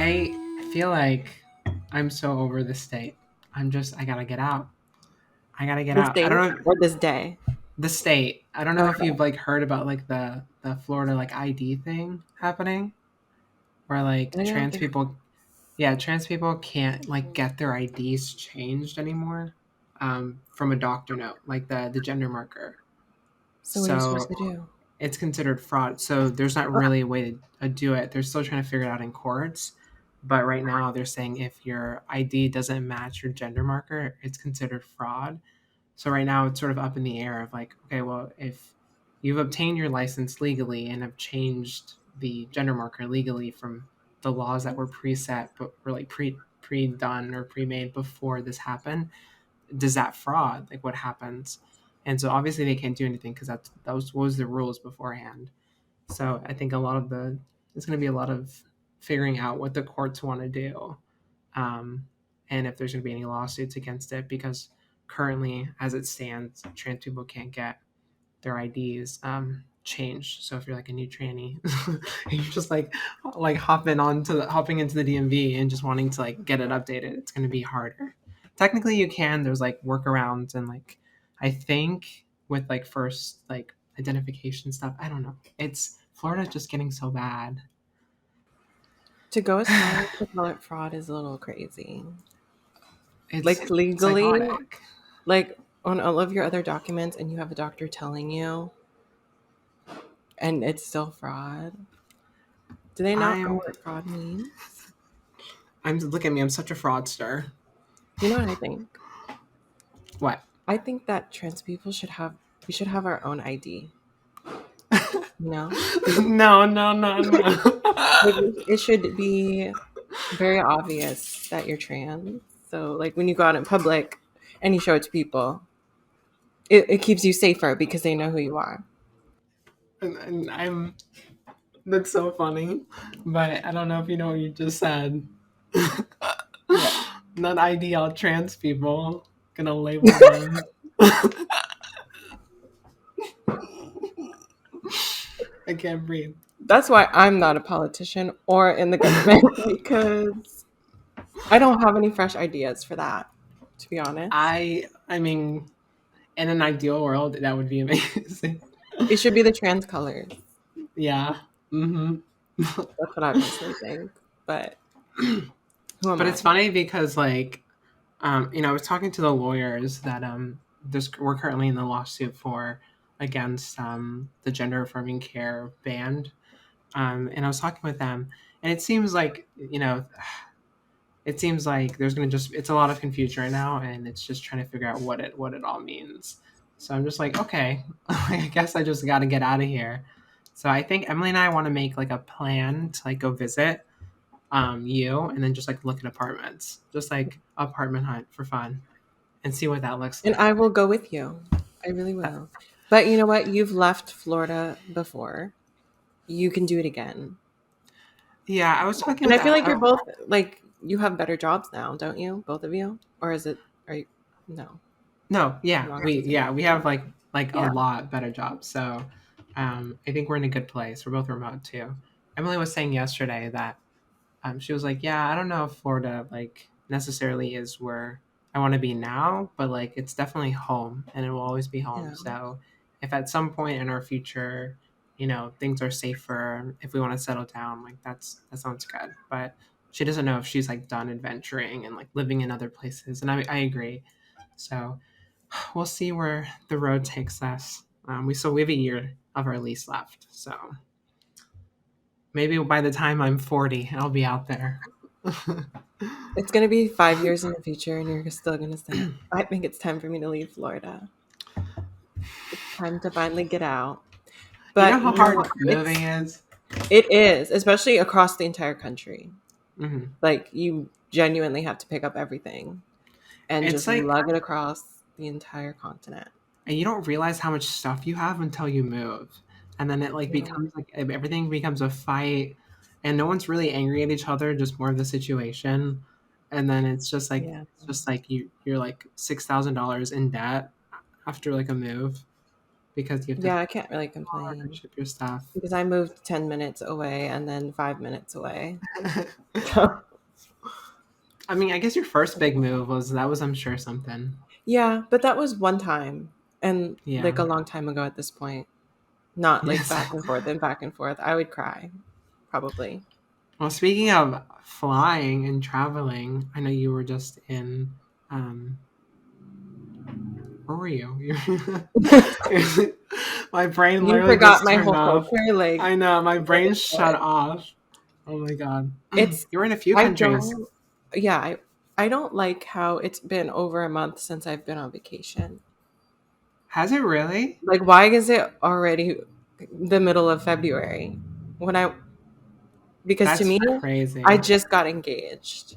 I feel like I'm so over this state. I gotta get out. I gotta get The out. I state don't know or this day? the state. I don't know if Okay. you've like heard about like the Florida like ID thing happening, where like I don't think. trans people can't like get their IDs changed anymore, from a doctor note, like the gender marker. So what are you supposed So to do? it's considered fraud. So there's not really a way to do it. They're still trying to figure it out in courts. But right now they're saying if your ID doesn't match your gender marker, it's considered fraud. So right now it's sort of up in the air of like, okay, well, if you've obtained your license legally and have changed the gender marker legally from the laws that were preset but were like pre done or pre made before this happened, does that fraud? Like what happens? And so obviously they can't do anything because that was the rules beforehand. So I think there's going to be a lot of figuring out what the courts want to do, um, and if there's going to be any lawsuits against it, because currently, as it stands, trans people can't get their IDs changed. So if you're like a new tranny, you're just like hopping into the DMV and just wanting to like get it updated, it's going to be harder. Technically, you can. There's like workarounds and like I think with like first like identification stuff. I don't know. It's Florida's just getting so bad. To go as far as to call it fraud is a little crazy. It's Like legally, psychotic. like on all of your other documents, and you have a doctor telling you, and it's still fraud. Do they not know I'm what fraud means? look at me. I'm such a fraudster. You know what I think? What? I think that trans people we should have our own ID. You know, No, no, no, no. like it should be very obvious that you're trans. So like when you go out in public and you show it to people, it keeps you safer because they know who you are. And I'm that's so funny, but I don't know if you know what you just said. What? Not ideal trans people. Gonna label them. I can't breathe. That's why I'm not a politician or in the government because I don't have any fresh ideas for that, to be honest. I mean, in an ideal world, that would be amazing. It should be the trans colors. Yeah. Mm-hmm. That's what I personally think. But who am But I? it's funny because like I was talking to the lawyers that we're currently in the lawsuit for against the gender affirming care ban. And I was talking with them, and it seems like it seems like there's gonna just it's a lot of confusion right now, and it's just trying to figure out what it all means. So I'm just like, okay, I guess I just got to get out of here. So I think Emily and I want to make like a plan to like go visit you, and then just like look at apartments, just like apartment hunt for fun, and see what that looks And like. I will go with you. I really will. But you know what? You've left Florida before. You can do it again. Yeah, I was talking And with I feel like you're both like you have better jobs now, don't you? Both of you? Or is it are you no. no, yeah, Wrong we answer. have like a Yeah. lot better jobs. So I think we're in a good place. We're both remote too. Emily was saying yesterday that she was like, yeah, I don't know if Florida like necessarily is where I want to be now, but like it's definitely home and it will always be home. Yeah. So if at some point in our future, things are safer, if we want to settle down, like that sounds good. But she doesn't know if she's like done adventuring and like living in other places. And I agree. So we'll see where the road takes us. We have a year of our lease left. So maybe by the time I'm 40, I'll be out there. It's gonna be 5 years in the future and you're still gonna say, I think it's time for me to leave Florida. It's time to finally get out. You know But how you know hard what? moving is? It is, especially across the entire country. Hmm. Like you genuinely have to pick up everything and It's just like, lug it across the entire continent. and you don't realize how much stuff you have until you move. And then it like Yeah. becomes like everything becomes a fight and no one's really angry at each other, just more of the situation. And then Yeah. you're like $6,000 in debt after like a move because you have to Yeah, I can't really or complain ship your stuff. because I moved 10 minutes away and then 5 minutes away. So, I mean, I guess your first big move was I'm sure something. yeah, but that was one time and Yeah. like a long time ago at this point. Not like Yes. back and forth and back and forth. I would cry, probably. Well, speaking of flying and traveling, I know you were just in. Um, where were you? My brain You literally forgot just my turned whole off. culture. Like, I know my get brain into shut it. off. Oh my god. It's, You were in a few I countries. don't, yeah, I don't like how it's been over a month since I've been on vacation. Has it really? Like, why is it already the middle of February? When I, because to That's me, I crazy. just got engaged,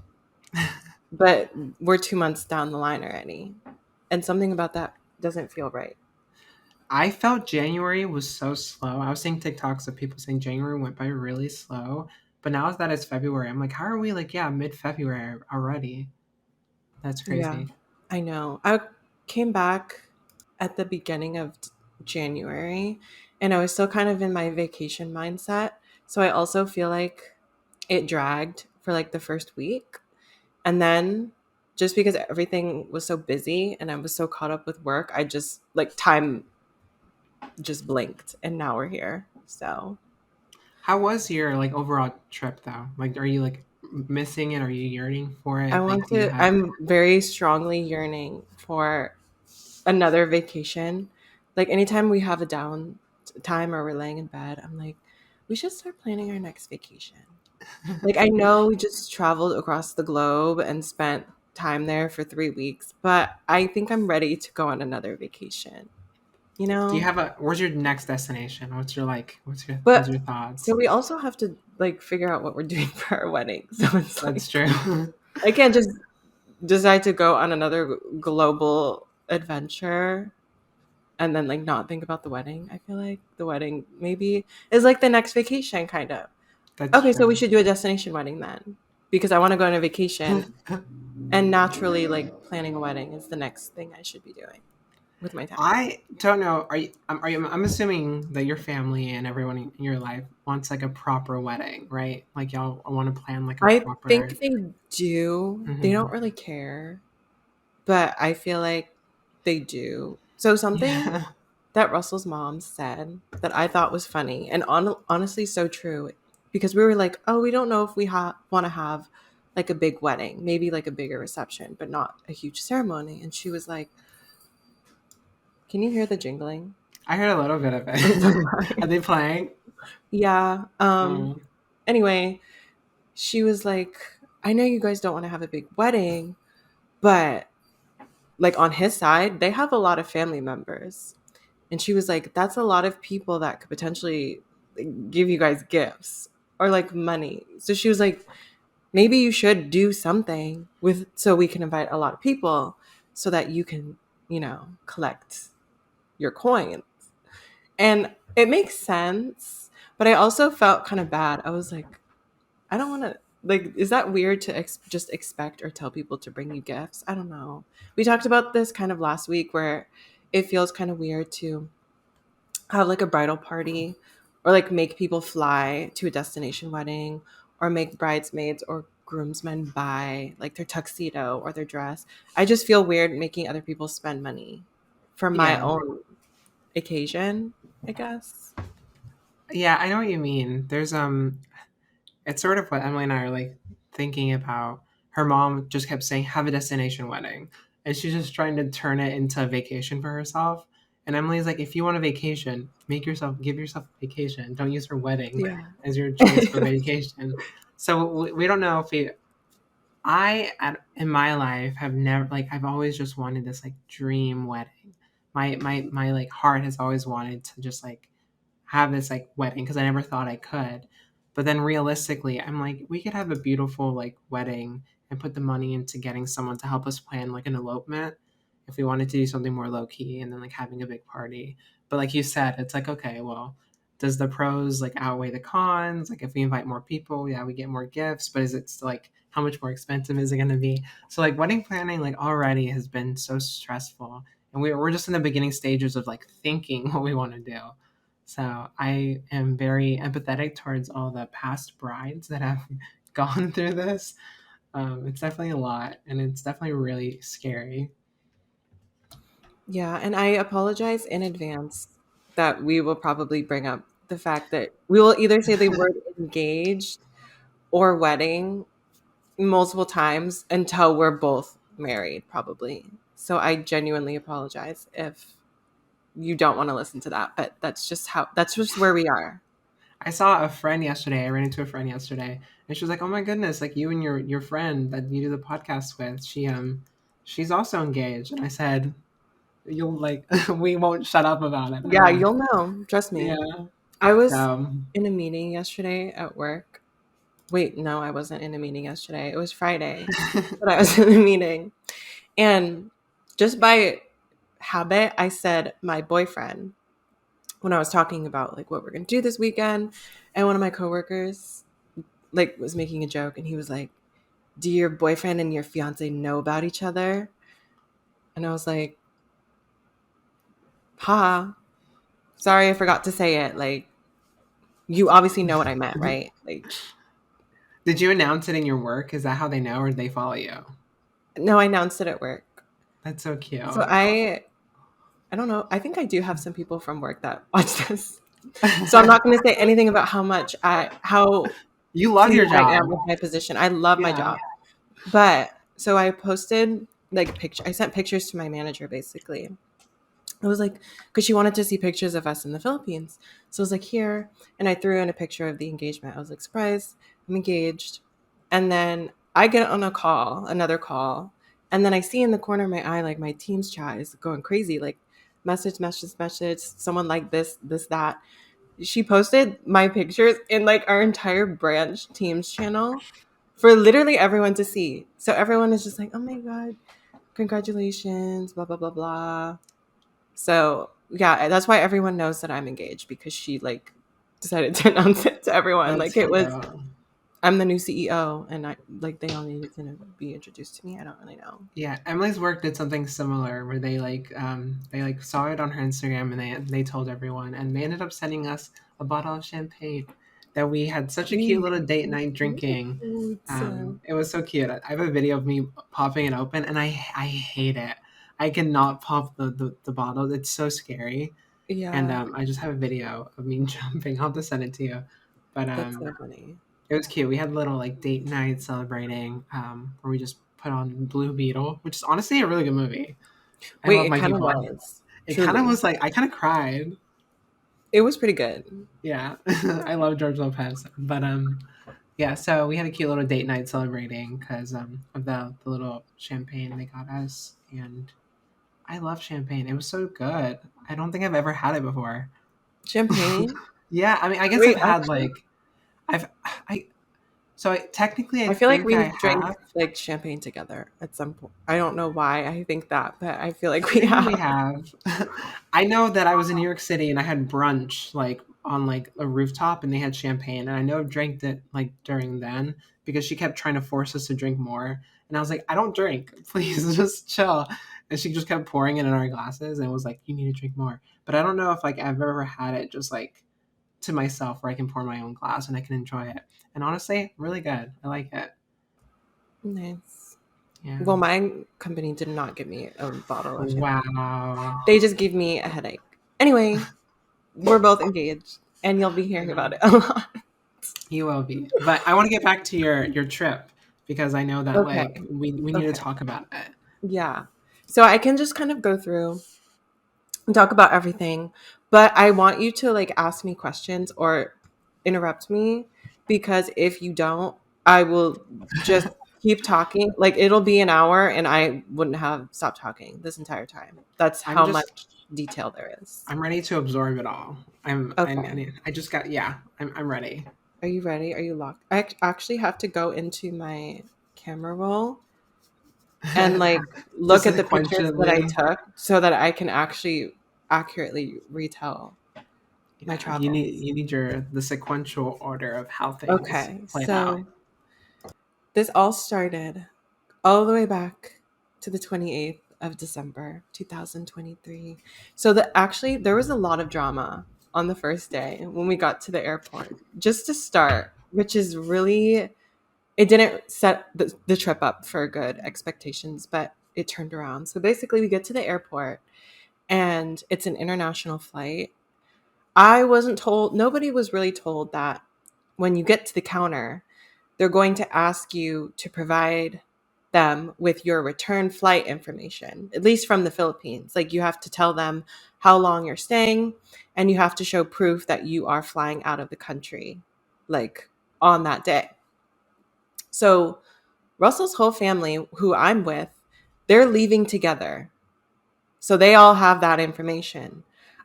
but we're 2 months down the line already. And something about that doesn't feel right. I felt January was so slow. I was seeing TikToks of people saying January went by really slow, but now that it's February, I'm like, how are we like, yeah, mid-February already? That's Yeah, crazy. I know. I came back at the beginning of January and I was still kind of in my vacation mindset. So I also feel like it dragged for like the first week. And then just because everything was so busy and I was so caught up with work, I just like time just blinked and now we're here. So How was your like overall trip though? Like, are you like missing it? Are you yearning for it? Like, do you have? I'm very strongly yearning for another vacation. Like anytime we have a down time or we're laying in bed, I'm like, we should start planning our next vacation. Like I know we just traveled across the globe and spent time there for 3 weeks, but I think I'm ready to go on another vacation. You Do you know? have a? Where's your next destination? What's your like? What's But your so thoughts? we also have to like figure out what we're doing for our wedding. So it's That's like true. I can't just decide to go on another global adventure and then like not think about the wedding. I feel like the wedding maybe is like the next vacation kind of. That's Okay, so we true. should do a destination wedding then because I want to go on a vacation and naturally like planning a wedding is the next thing I should be doing with my time. I don't know. I'm assuming that your family and everyone in your life wants like a proper wedding, right? Like y'all want to plan like a I proper. think they do. They don't Mhm. really care, but I feel like they do. So something Yeah. that Russell's mom said that I thought was funny and honestly so true because we were like, oh, we don't know if we want to have like a big wedding, maybe like a bigger reception, but not a huge ceremony. And she was like, can you hear the jingling? I heard a little bit of I'm so it. Are sorry. they playing? Yeah. Oh, Anyway, she was like, I know you guys don't want to have a big wedding, but like on his side, they have a lot of family members. And she was like, that's a lot of people that could potentially give you guys gifts or like money. So she was like, maybe you should do something with so we can invite a lot of people so that you can, collect your coins. And it makes sense, but I also felt kind of bad. I was like, I don't want to like is that weird to just expect or tell people to bring you gifts? I don't know. We talked about this kind of last week where it feels kind of weird to have like a bridal party or like make people fly to a destination wedding or make bridesmaids or groomsmen buy like their tuxedo or their dress. I just feel weird making other people spend money for my yeah. own occasion, I guess. Yeah, I know what you mean. It's sort of what Emily and I are like thinking about. Her mom just kept saying, have a destination wedding. And she's just trying to turn it into a vacation for herself. And Emily's like, if you want a vacation, give yourself a vacation. Don't use her wedding Yeah. as your choice for vacation. So we don't know if in my life have never like I've always just wanted this like dream wedding. My like heart has always wanted to just like have this like wedding because I never thought I could. But then realistically, I'm like, we could have a beautiful like wedding and put the money into getting someone to help us plan like an elopement if we wanted to do something more low key and then like having a big party. But like you said, it's like, okay, well, does the pros like outweigh the cons? Like if we invite more people, yeah, we get more gifts, but is it still like how much more expensive is it going to be? So like wedding planning like already has been so stressful and we're just in the beginning stages of like thinking what we want to do. So I am very empathetic towards all the past brides that have gone through this. It's definitely a lot, and it's definitely really scary. Yeah, and I apologize in advance that we will probably bring up the fact that we will either say the word engaged or wedding multiple times until we're both married, probably. So I genuinely apologize if you don't want to listen to that, but that's just where we are. I saw a friend yesterday. I ran into a friend yesterday, and she was like, "Oh my goodness! Like you and your friend that you do the podcast with, she's also engaged." And I said, "You'll like we won't shut up about it. I Yeah, won't." you'll know. Trust me. Yeah. I was So in a meeting yesterday at work. Wait, no, I wasn't in a meeting yesterday. It was Friday, but I was in a meeting. And just by habit, I said my boyfriend when I was talking about like what we're going to do this weekend. And one of my coworkers like was making a joke and he was like, "Do your boyfriend and your fiance know about each other?" And I was like, "Ha, sorry, I forgot to say it. Like, you obviously know what I meant, right?" Like, did you announce it in your work? Is that how they know, or do they follow you? no, I announced it at work. That's so So cute. I don't know. I think I do have some people from work that watch this. So I'm not going to say anything about how You love your pleased I job. am with my position. I love my Yeah. job. But so I posted like a picture. I sent pictures to my manager basically. I was like, because she wanted to see pictures of us in the Philippines. So I was like, here. And I threw in a picture of the engagement. I was like, surprise, I'm engaged. And then I get on a call, another call. And then I see in the corner of my eye, like my Teams chat is going crazy. Like message, someone like this, that. She posted my pictures in like our entire branch Teams channel for literally everyone to see. So everyone is just like, oh my God, congratulations, blah, blah, blah, blah. So yeah, that's why everyone knows that I'm engaged because she like decided to announce it to everyone. That's Like it cute. was, I'm the new CEO, and I like they all needed to be introduced to me. I don't really know. Yeah, Emily's work did something similar where they like saw it on her Instagram and they told everyone and they ended up sending us a bottle of champagne that we had such a cute little date night drinking. It was so cute. I have a video of me popping it open and I hate it. I cannot pop the bottle. It's so scary. And Yeah, I just have a video of me jumping. I'll have to send it to you. But that's so funny. it was cute. We had a little like date night celebrating, where we just put on Blue Beetle, which is honestly a really good movie. I Wait, love it my kind of people. was It kind of truly. was like I kind of cried. It was pretty good. Yeah, I love George Lopez, but yeah. So we had a cute little date night celebrating because of the little champagne they got us, and I love champagne. It was so good. I don't think I've ever had it before. Champagne. Yeah, I mean, I guess I've Wait, had actually, like I've I so technically I I feel like think I we've drank have. like champagne together at some point. I don't know why I think that, but I feel like we Maybe we have. have. I know that I was in New York City and I had brunch like on like a rooftop and they had champagne and I know I've drank it like during then because she kept trying to force us to drink more and I was like, I don't drink, please just chill. And she just kept pouring it in our glasses and was like, you need to drink more. But I don't know if like I've ever had it just like to myself where I can pour my own glass and I can enjoy it. And honestly, really good. I like it. Nice. Yeah. Well, my company did not give me a bottle of champagne. Wow. They just gave me a headache. Anyway, we're both engaged, and you'll be hearing Yeah. about it a lot. You will be. But I want to get back to your trip because I know that Okay. like we need to Okay. talk about it. Yeah. So I can just kind of go through and talk about everything, but I want you to like ask me questions or interrupt me because if you don't, I will just keep talking. Like it'll be an hour and I wouldn't have stopped talking this entire time. That's I'm how just much detail there is. I'm ready to absorb it all. Okay. I just got yeah. I'm ready. Are you ready? Are you locked? Actually have to go into my camera roll and like Just look at the pictures that I sequentially. took so that I can actually accurately retell my Yeah, travels. you need your the sequential order of how things Okay, played out. so this all started all the way back to the 28th of December 2023. So actually there was a lot of drama on the first day when we got to the airport. Just to start, which is really, it didn't set the trip up for good expectations, but it turned around. So basically we get to the airport and it's an international flight. I wasn't told, nobody was really told that when you get to the counter, they're going to ask you to provide them with your return flight information, at least from the Philippines. Like you have to tell them how long you're staying and you have to show proof that you are flying out of the country, like on that day. So Russell's whole family, who I'm with, they're leaving together. So they all have that information.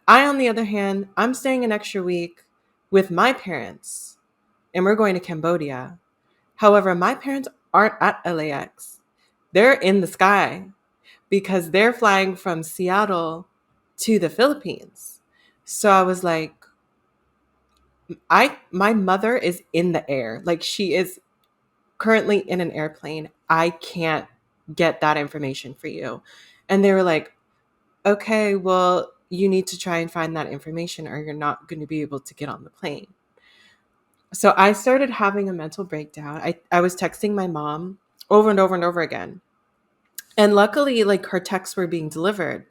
I, on the other hand, I'm staying an extra week with my parents and we're going to Cambodia. However, my parents aren't at LAX. They're in the sky because they're flying from Seattle to the Philippines. So I was like, my mother is in the air. Like she is currently in an airplane. I can't get that information for you. And they were like, okay, well, you need to try and find that information or you're not going to be able to get on the plane. So I started having a mental breakdown. I was texting my mom over and over and over again. And luckily, like her texts were being delivered.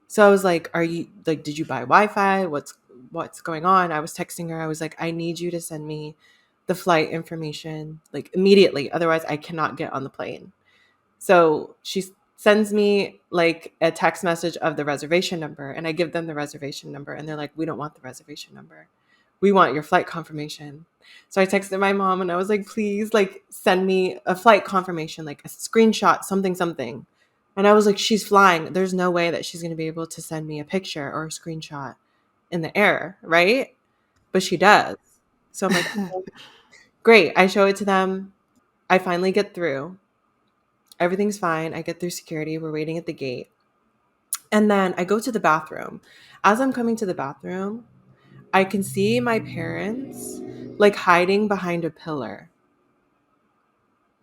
So I was like, are you like, did you buy Wi-Fi? What's going on? I was texting her. I was like, I need you to send me the flight information like immediately. Otherwise I cannot get on the plane. So she sends me like a text message of the reservation number and I give them the reservation number and they're like, we don't want the reservation number. We want your flight confirmation. So I texted my mom and I was like, please like send me a flight confirmation, like a screenshot, something, something. And I was like, she's flying. There's no way that she's going to be able to send me a picture or a screenshot in the air, right? But she does. So I'm like, okay, great. I show it to them. I finally get through. Everything's fine. I get through security. We're waiting at the gate. And then I go to the bathroom. As I'm coming to the bathroom, I can see my parents like hiding behind a pillar.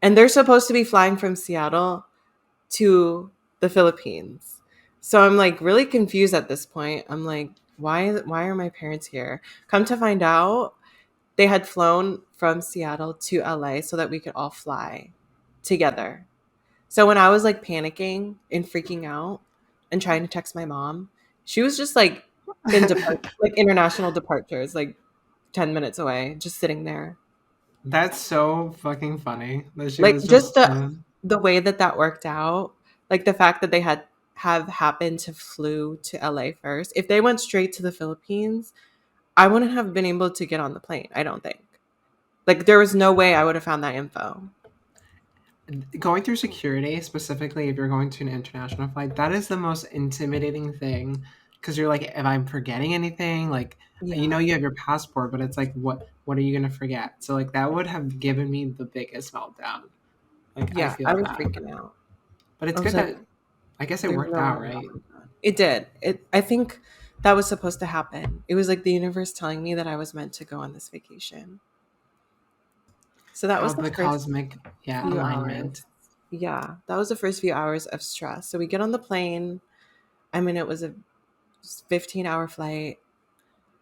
And they're supposed to be flying from Seattle to the Philippines. So I'm like really confused at this point. I'm like, why are my parents here? Come to find out, they had flown from Seattle to LA so that we could all fly together. So when I was like panicking and freaking out and trying to text my mom, she was just like like international departures, like 10 minutes away, just sitting there. That's so fucking funny that she Like was just just the way that that worked out, like the fact that they have happened to flew to LA first. If they went straight to the Philippines, I wouldn't have been able to get on the plane, I don't think. Like there was no way I would have found that info. going through security, specifically if you're going to an international flight. That is the most intimidating thing because you're like, if I'm forgetting anything, like you know Yeah. you have your passport, but it's like, what are you gonna forget? So like that would have given me the biggest meltdown. Like I Yeah, I feel was that, freaking out. but I it's was good like, that I guess it there's worked no way out, I'm right? going to. It did. I think that was supposed to happen. It was like the universe telling me that I was meant to go on this vacation. So that How was the the first cosmic, yeah, few alignment. hours. Yeah, that was the first few hours of stress. So we get on the plane. I mean, it was a 15-hour flight.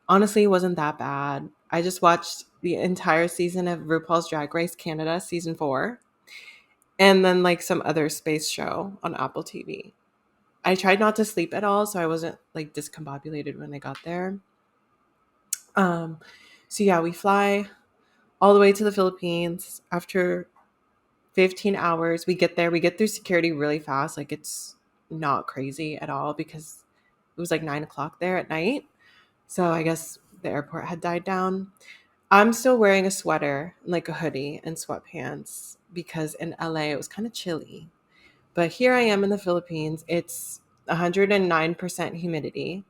Honestly, it wasn't that bad. I just watched the entire season of RuPaul's Drag Race Canada season 4 and then like some other space show on Apple TV. I tried not to sleep at all, so I wasn't like discombobulated when I got there. Um, so yeah, we fly all the way to the Philippines. After 15 hours, we get there. We get through security really fast. Like it's not crazy at all because it was like 9 o'clock there at night. So I guess the airport had died down. I'm still wearing a sweater, like a hoodie and sweatpants because in LA it was kind of chilly. But here I am in the Philippines. It's 109% humidity,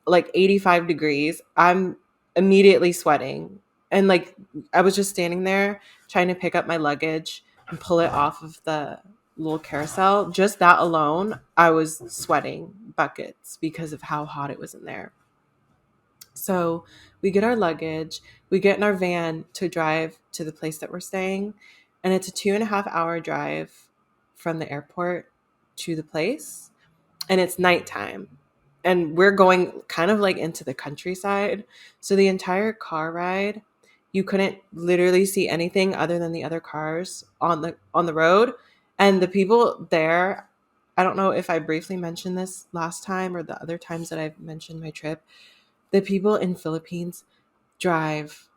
like 85 degrees. I'm immediately sweating. And like I was just standing there trying to pick up my luggage and pull it off of the little carousel. Just that alone, I was sweating buckets because of how hot it was in there. So we get our luggage, we get in our van to drive to the place that we're staying. And it's a 2.5 hour drive from the airport to the place, and it's nighttime. And we're going kind of like into the countryside. So the entire car ride, you couldn't literally see anything other than the other cars on the road. And the people there, I don't know if I briefly mentioned this last time or the other times that I've mentioned my trip. The people in Philippines drive,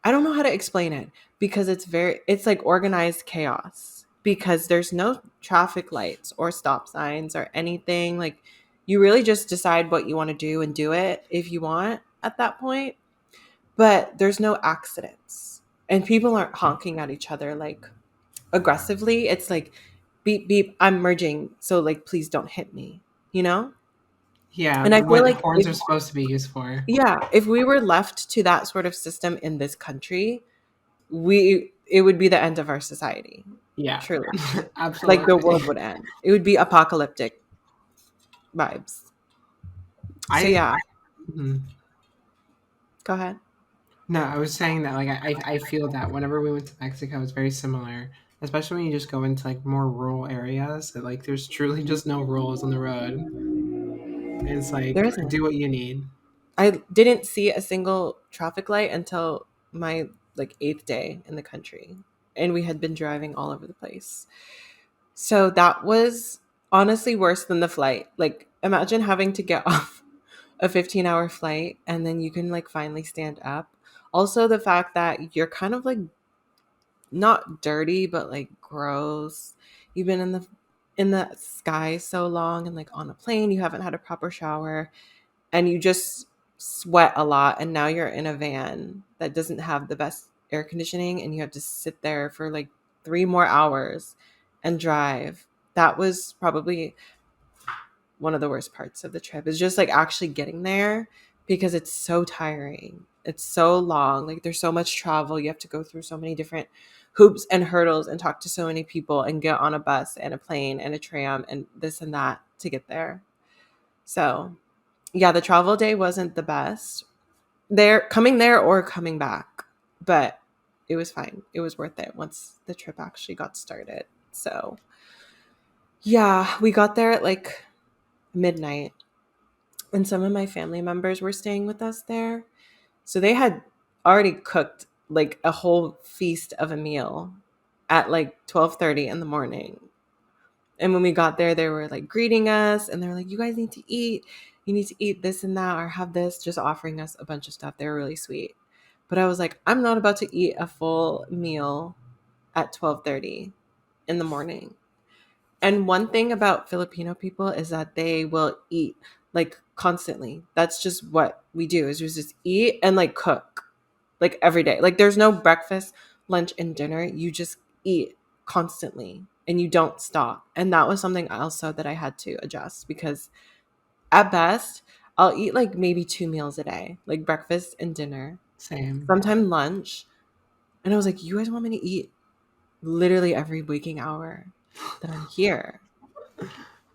I don't know how to explain it, because it's like organized chaos, because there's no traffic lights or stop signs or anything. Like, you really just decide what you want to do and do it if you want at that point. But there's no accidents. And people aren't honking at each other like aggressively. It's like, beep beep, I'm merging, so like please don't hit me, you know? Yeah, And I feel what like horns are supposed to be used for. if we were left to that sort of system in this country, we it would be the end of our society. Yeah, Truly. Like, the absolutely. world would end. It would be apocalyptic vibes. So I yeah, mhm. go ahead. No, I was saying that like I feel that whenever we went to Mexico, it's very similar. Especially when you just go into like more rural areas, that like there's truly just no rules on the road. It's There like isn't. do what you need. I didn't see a single traffic light until my like 8th day in the country, and we had been driving all over the place. So that was honestly worse than the flight. Like, imagine having to get off a 15-hour flight and then you can like finally stand up. Also, the fact that you're kind of like not dirty but like gross. You've been in the sky so long, and like on a plane you haven't had a proper shower, and you just sweat a lot, and now you're in a van that doesn't have the best air conditioning, and you have to sit there for like 3 more hours and drive. That was probably one of the worst parts of the trip, is just like actually getting there, because it's so tiring. It's so long. Like, there's so much travel. You have to go through so many different hoops and hurdles and talk to so many people and get on a bus and a plane and a tram and this and that to get there. So, yeah, the travel day wasn't the best. There, coming there or coming back, but it was fine. It was worth it once the trip actually got started. So, yeah, we got there at like midnight, and some of my family members were staying with us there. So they had already cooked like a whole feast of a meal at like 12:30 in the morning. And when we got there, they were like greeting us, and they were like, "You guys need to eat. You need to eat this and that, or have this," just offering us a bunch of stuff. They were really sweet. But I was like, I'm not about to eat a full meal at 12:30 in the morning. And one thing about Filipino people is that they will eat like constantly. That's just what we do, is we just eat and like cook like every day. Like, there's no breakfast, lunch, and dinner. You just eat constantly and you don't stop. And that was something also that I had to adjust, because at best, I'll eat like maybe 2 meals a day, like breakfast and dinner, Same. sometime lunch. And I was like, you guys want me to eat literally every waking hour that I'm here?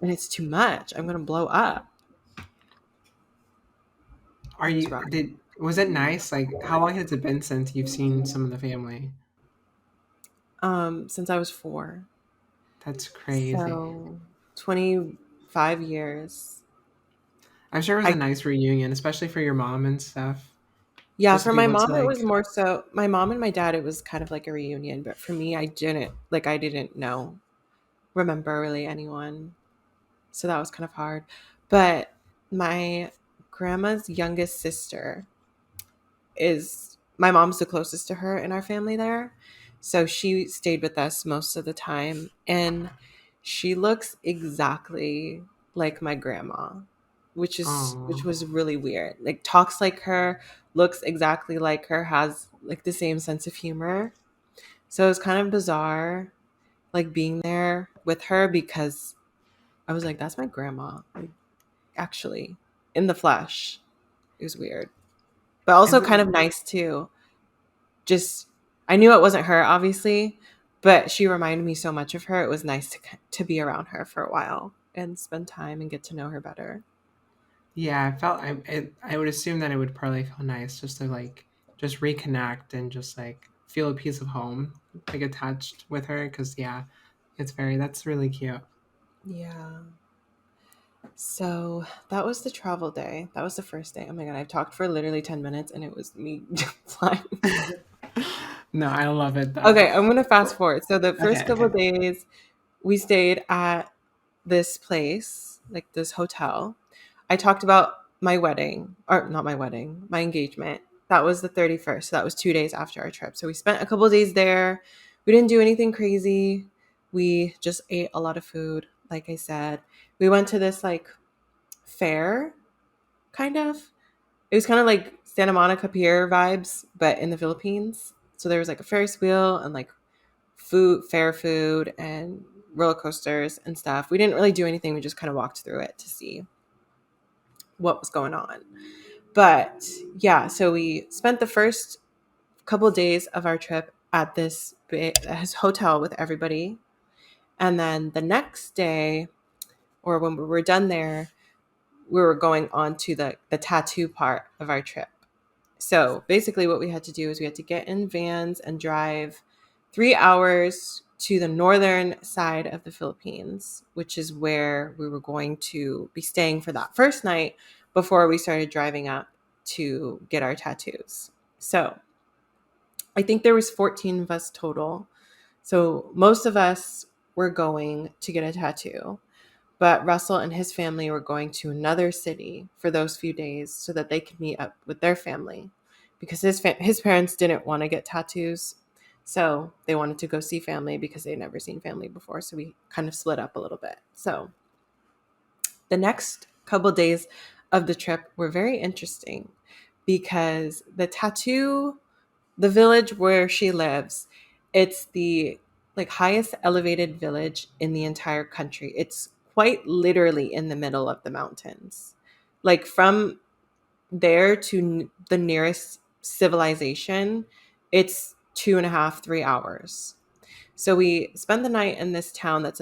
And it's too much. I'm going to blow up. Are It was you rough. did was it nice? Like how long has it been since you've seen some of the family? Since I was 4. That's crazy. So 25 years. I'm sure it was a I nice reunion, especially for your mom and stuff. Yeah, Just to for be my able to mom it like was more so my mom and my dad, it was kind of like a reunion, but for me I didn't know remember really anyone. So that was kind of hard. But my grandma's youngest sister is my mom's the closest to her in our family there. So she stayed with us most of the time, and she looks exactly like my grandma, which oh was really weird. Like, talks like her, looks exactly like her, has like the same sense of humor. So it was kind of bizarre like being there with her, because I was like, that's my grandma. Like, actually, in the flesh. It was weird. But also kind of nice too. Just, I knew it wasn't her, obviously, but she reminded me so much of her. It was nice to be around her for a while and spend time and get to know her better. yeah, I would assume that it would probably feel nice just to like just reconnect and just like feel a piece of home like attached with her because yeah, it's very that's really cute. Yeah. So that was the travel day. That was the first day. Oh my God, I've talked for literally 10 minutes and it was me flying. No, I love it though. Okay, I'm going to fast forward. So the first Okay, couple okay. of days, we stayed at this place, like this hotel. I talked about my wedding, or not my wedding, my engagement. That was the 31st. So that was 2 days after our trip. So we spent a couple of days there. We didn't do anything crazy. We just ate a lot of food, like I said. We went to this like fair, kind of. It was kind of like Santa Monica Pier vibes, but in the Philippines. So there was like a Ferris wheel and like food, fair food, and roller coasters and stuff. We didn't really do anything. We just kind of walked through it to see what was going on. But yeah, so we spent the first couple of days of our trip at this hotel with everybody. And then the next day, or when we were done there, we were going on to the tattoo part of our trip. So basically, what we had to do is we had to get in vans and drive 3 hours to the northern side of the Philippines, which is where we were going to be staying for that first night before we started driving up to get our tattoos. So I think there was 14 of us total. So most of us were going to get a tattoo, but Russell and his family were going to another city for those few days so that they could meet up with their family because his parents didn't want to get tattoos. So they wanted to go see family because they'd never seen family before. So we kind of split up a little bit. So the next couple days of the trip were very interesting because the village where she lives, it's the like highest elevated village in the entire country. It's quite literally in the middle of the mountains. Like from there to the nearest civilization, it's 2.5, 3 hours. So we spend the night in this town that's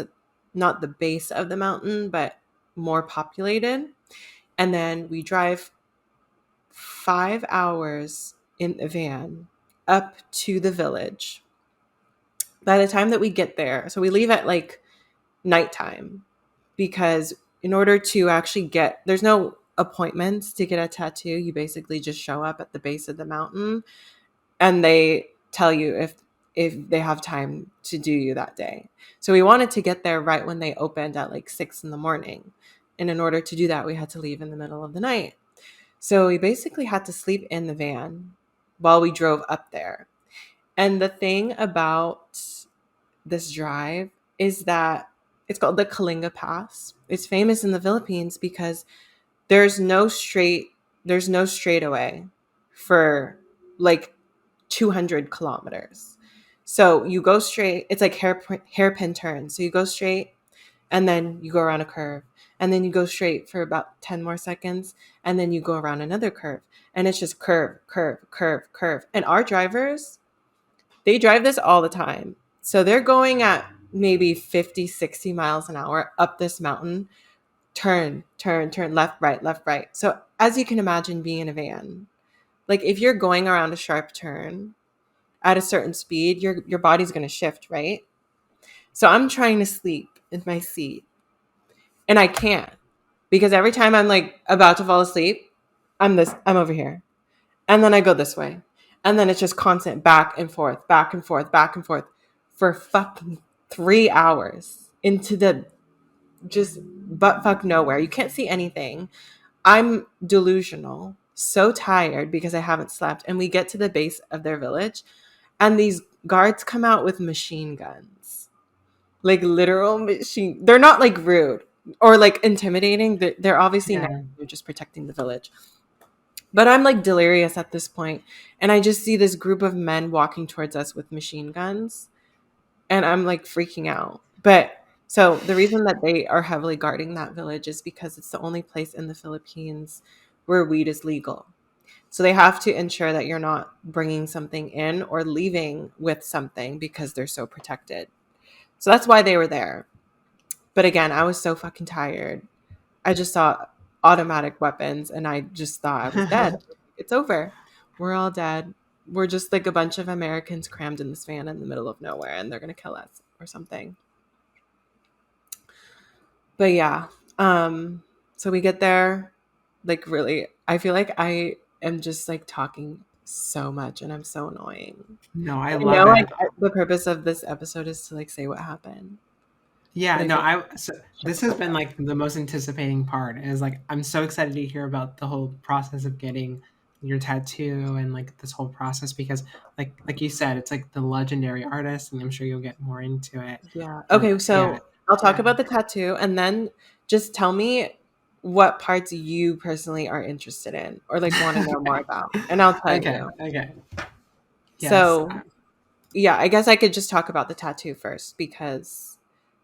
not the base of the mountain, but more populated. And then we drive 5 hours in the van up to the village. By the time that we get there, so we leave at like nighttime because in order to actually there's no appointments to get a tattoo. You basically just show up at the base of the mountain and they tell you if they have time to do you that day. So we wanted to get there right when they opened at like 6 in the morning. And in order to do that, we had to leave in the middle of the night. So we basically had to sleep in the van while we drove up there. And the thing about this drive is that it's called the Kalinga Pass. It's famous in the Philippines because there's no straight there's no straightaway for like 200 kilometers. So you go straight, it's like hairpin turn. So you go straight and then you go around a curve and then you go straight for about 10 more seconds and then you go around another curve and it's just curve, curve, curve, curve. And our drivers, they drive this all the time. So they're going at maybe 50, 60 miles an hour up this mountain, turn, turn, turn, left, right, left, right. So as you can imagine being in a van, like if you're going around a sharp turn at a certain speed, your body's going to shift, right? So I'm trying to sleep in my seat and I can't because every time I'm like about to fall asleep, I'm over here. And then I go this way. And then it's just constant back and forth, back and forth, back and forth for fucking 3 hours into the just butt fuck nowhere. You can't see anything. I'm delusional, so tired because I haven't slept. And we get to the base of their village and these guards come out with machine guns. Like literal machine. They're not like rude or like intimidating. They're obviously not. Yeah. They're just protecting the village. But I'm like delirious at this point, and I just see this group of men walking towards us with machine guns, and I'm like freaking out. But so the reason that they are heavily guarding that village is because it's the only place in the Philippines where weed is legal. So they have to ensure that you're not bringing something in or leaving with something because they're so protected. So that's why they were there. But again, I was so fucking tired. I just saw automatic weapons and I just thought I was dead. It's over. We're all dead. We're just like a bunch of Americans crammed in this van in the middle of nowhere and they're going to kill us or something. But yeah, so we get there, like really, I feel like I am just like talking so much and I'm so annoying. No, I I know love like it. the purpose of this episode is to like say what happened, but Yeah, I no, feel I so shut this the has fuck been up. like the most anticipating part is like I'm so excited to hear about the whole process of getting your tattoo and like this whole process because like you said, it's like the legendary artist and I'm sure you'll get more into it. Yeah. But Okay, yeah, so I'll talk yeah. about the tattoo and then just tell me what parts you personally are interested in or like want to know more Okay. about, and I'll tell Okay, you. okay. Yes. So yeah, I guess I could just talk about the tattoo first because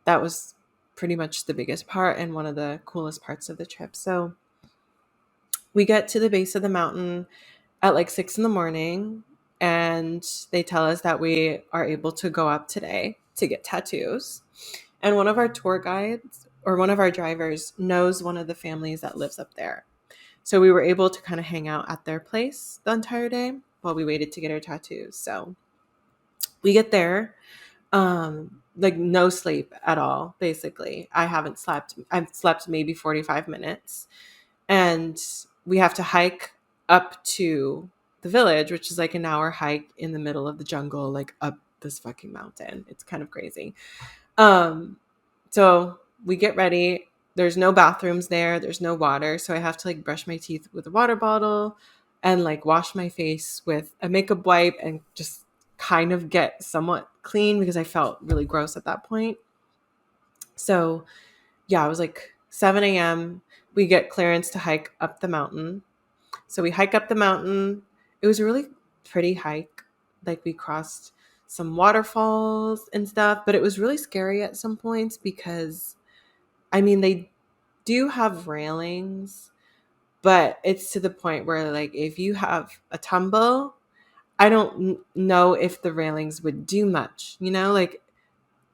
that was pretty much the biggest part and one of the coolest parts of the trip. So we get to the base of the mountain at like 6 in the morning, and they tell us that we are able to go up today to get tattoos. And one of our tour guides or one of our drivers knows one of the families that lives up there. So we were able to kind of hang out at their place the entire day while we waited to get our tattoos. So we get there, like no sleep at all, basically. I haven't slept. I've slept maybe 45 minutes. And we have to hike up to the village, which is like an hour hike in the middle of the jungle, like up this fucking mountain. It's kind of crazy. Um, so we get ready. There's no bathrooms there. There's no water. So I have to like brush my teeth with a water bottle and like wash my face with a makeup wipe and just kind of get somewhat clean because I felt really gross at that point. So yeah, it was like 7 a.m. We get clearance to hike up the mountain. So we hike up the mountain. It was a really pretty hike. Like we crossed some waterfalls and stuff, but it was really scary at some points because I mean, they do have railings, but it's to the point where like if you have a tumble, I don't know if the railings would do much, you know? Like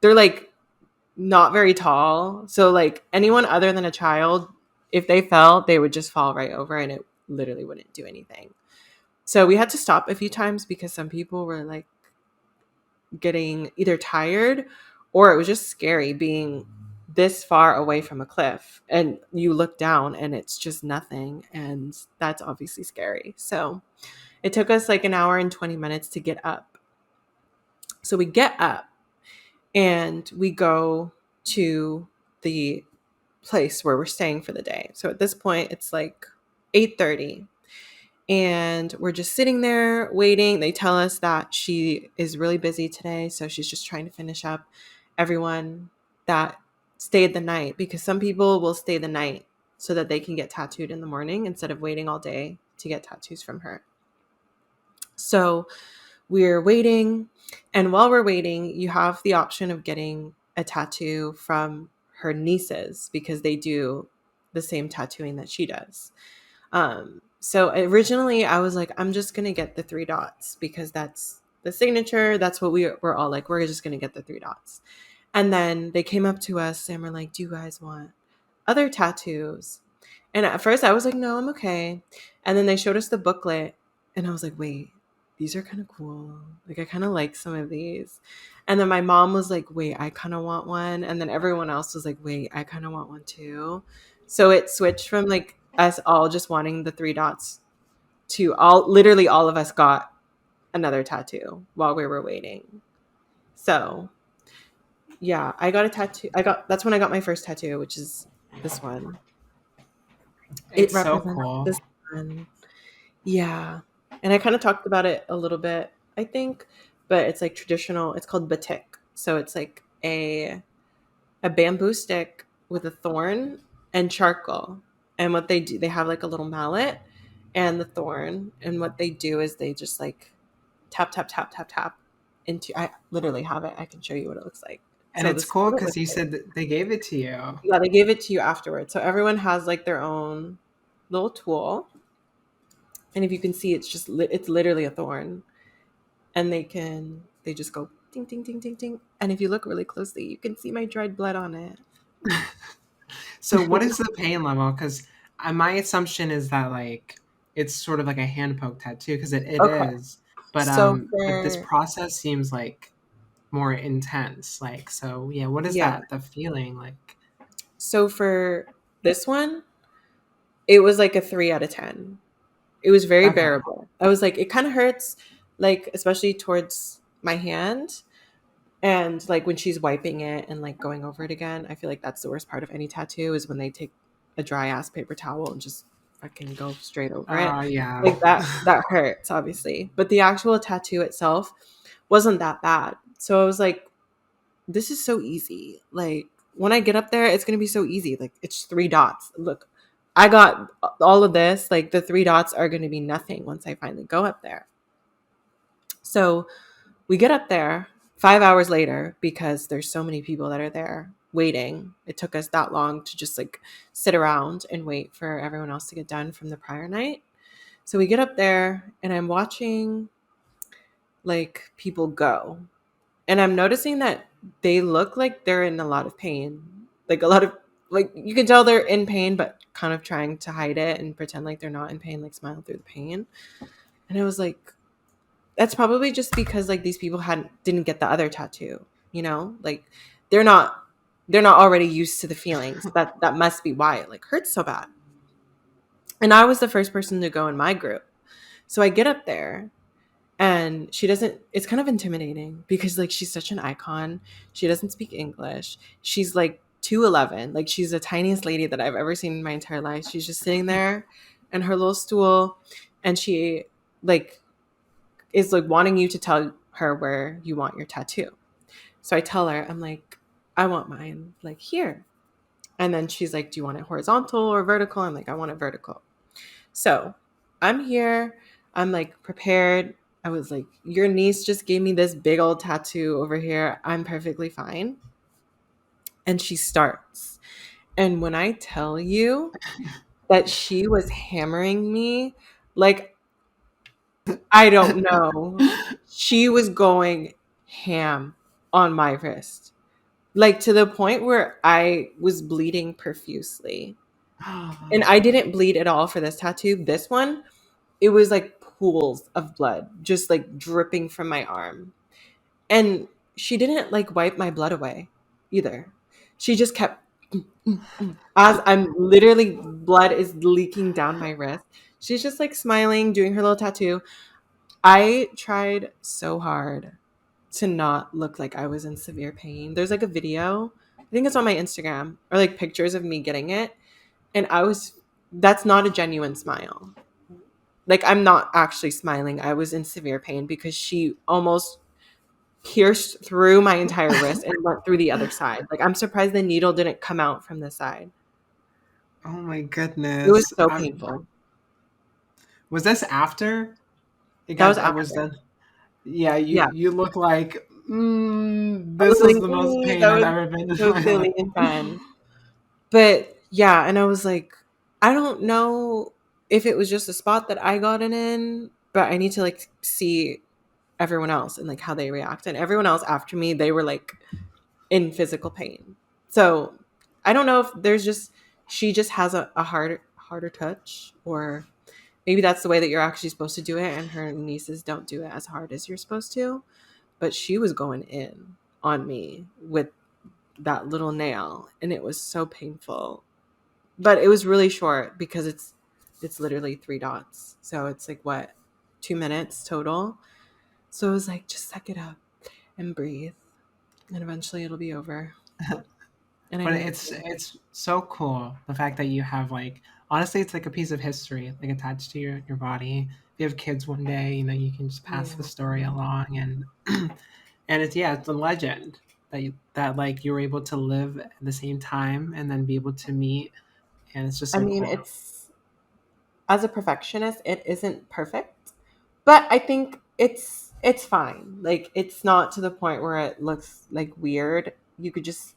they're like not very tall. So like anyone other than a child, if they fell, they would just fall right over and it literally wouldn't do anything. So we had to stop a few times because some people were like getting either tired or it was just scary being this far away from a cliff and you look down and it's just nothing, and that's obviously scary. So it took us like an hour and 20 minutes to get up. So we get up and we go to the place where we're staying for the day. So at this point it's like 8:30 and we're just sitting there waiting. They tell us that she is really busy today, so she's just trying to finish up everyone that stayed the night because some people will stay the night so that they can get tattooed in the morning instead of waiting all day to get tattoos from her. So we're waiting, and while we're waiting, you have the option of getting a tattoo from her nieces because they do the same tattooing that she does. So originally I was like, I'm just gonna get the three dots because that's the signature. That's what we're all like, we're just gonna get the three dots. And then they came up to us and were like, do you guys want other tattoos? And at first I was like, no, I'm okay. And then they showed us the booklet and I was like, wait, these are kind of cool. Like I kind of like some of these. And then my mom was like, wait, I kind of want one. And then everyone else was like, wait, I kind of want one too. So it switched from like us all just wanting the three dots to all literally all of us got another tattoo while we were waiting. So yeah, I got a tattoo. That's when I got my first tattoo, which is this one. It It's so represents the cool. sun. Yeah. And I kind of talked about it a little bit, I think, but it's like traditional. It's called batik. So it's like a bamboo stick with a thorn and charcoal. And what they do, they have like a little mallet and the thorn. And what they do is they just like tap, tap, tap, tap, tap into, I literally have it. I can show you what it looks like. And So it's this, cool because you said that they gave it to you. yeah, they gave it to you afterwards. So everyone has like their own little tool. And if you can see, it's just, it's literally a thorn. And they just go ding, ding, ding, ding, ding. And if you look really closely, you can see my dried blood on it. So what is the pain level? Because my assumption is that like it's sort of like a hand poke tattoo because it Okay. is, So but this for process seems like more intense. Like so, yeah. What is yeah. that? The feeling like? So for this one, it was like a 3 out of 10. It was very Okay. bearable. I was like, it kind of hurts, like, especially towards my hand. And like when she's wiping it and like going over it again, I feel like that's the worst part of any tattoo is when they take a dry ass paper towel and just fucking go straight over it. Yeah. Like that hurts, obviously. But the actual tattoo itself wasn't that bad. So I was like, this is so easy. Like when I get up there, it's gonna be so easy. Like it's 3 dots. Look, I got all of this. Like the 3 dots are gonna be nothing once I finally go up there. So we get up there 5 hours later because there's so many people that are there waiting. It took us that long to just like sit around and wait for everyone else to get done from the prior night. So we get up there and I'm watching like people go. And I'm noticing that they look like they're in a lot of pain. Like a lot of like you can tell they're in pain but kind of trying to hide it and pretend like they're not in pain, like smile through the pain. And I was like, that's probably just because like these people didn't get the other tattoo, like they're not already used to the feelings. That must be why it like hurts so bad. And I was the first person to go in my group. So I get up there and she doesn't, it's kind of intimidating because like she's such an icon. She doesn't speak English. She's like 2'11". Like she's the tiniest lady that I've ever seen in my entire life. She's just sitting there in her little stool and she like is like wanting you to tell her where you want your tattoo. So I tell her, I'm like, I want mine like here. And then she's like, do you want it horizontal or vertical? I'm like, I want it vertical. So I'm here. I'm like prepared. I was like, your niece just gave me this big old tattoo over here. I'm perfectly fine. And she starts. And when I tell you that she was hammering me, like, I don't know. She was going ham on my wrist, like to the point where I was bleeding profusely. And I didn't bleed at all for this tattoo. This one, it was like pools of blood just like dripping from my arm. And she didn't like wipe my blood away either. She just kept, as I'm literally, blood is leaking down my wrist. She's just like smiling, doing her little tattoo. I tried so hard to not look like I was in severe pain. There's like a video, I think it's on my Instagram, or like pictures of me getting it. And that's not a genuine smile. Like I'm not actually smiling. I was in severe pain because she almost pierced through my entire wrist and went through the other side. Like I'm surprised the needle didn't come out from the side. Oh my It was goodness. so painful. Was this after That was it after. was done? Yeah, Yeah. you look like I was this like, is the most "Ooh, pain that I've was ever been in so my life. silly and fun." But yeah, and I was like, I don't know if it was just a spot that I got it in, but I need to like see everyone else and like how they react. And everyone else after me, they were like in physical pain. So I don't know if she just has a harder touch, or maybe that's the way that you're actually supposed to do it and her nieces don't do it as hard as you're supposed to. But she was going in on me with that little nail and it was so painful. But it was really short because it's literally 3 dots. So it's like what, 2 minutes total. So it was like, just suck it up and breathe. And eventually it'll be over. And I But know it's so cool the fact that you have like honestly it's like a piece of history like attached to your body. If you have kids one day, you can just pass the yeah. story along and and it's a legend that like you were able to live at the same time and then be able to meet and it's just I so mean, cool. it's, as a perfectionist, it isn't perfect, but I think it's fine. Like it's not to the point where it looks like weird. You could just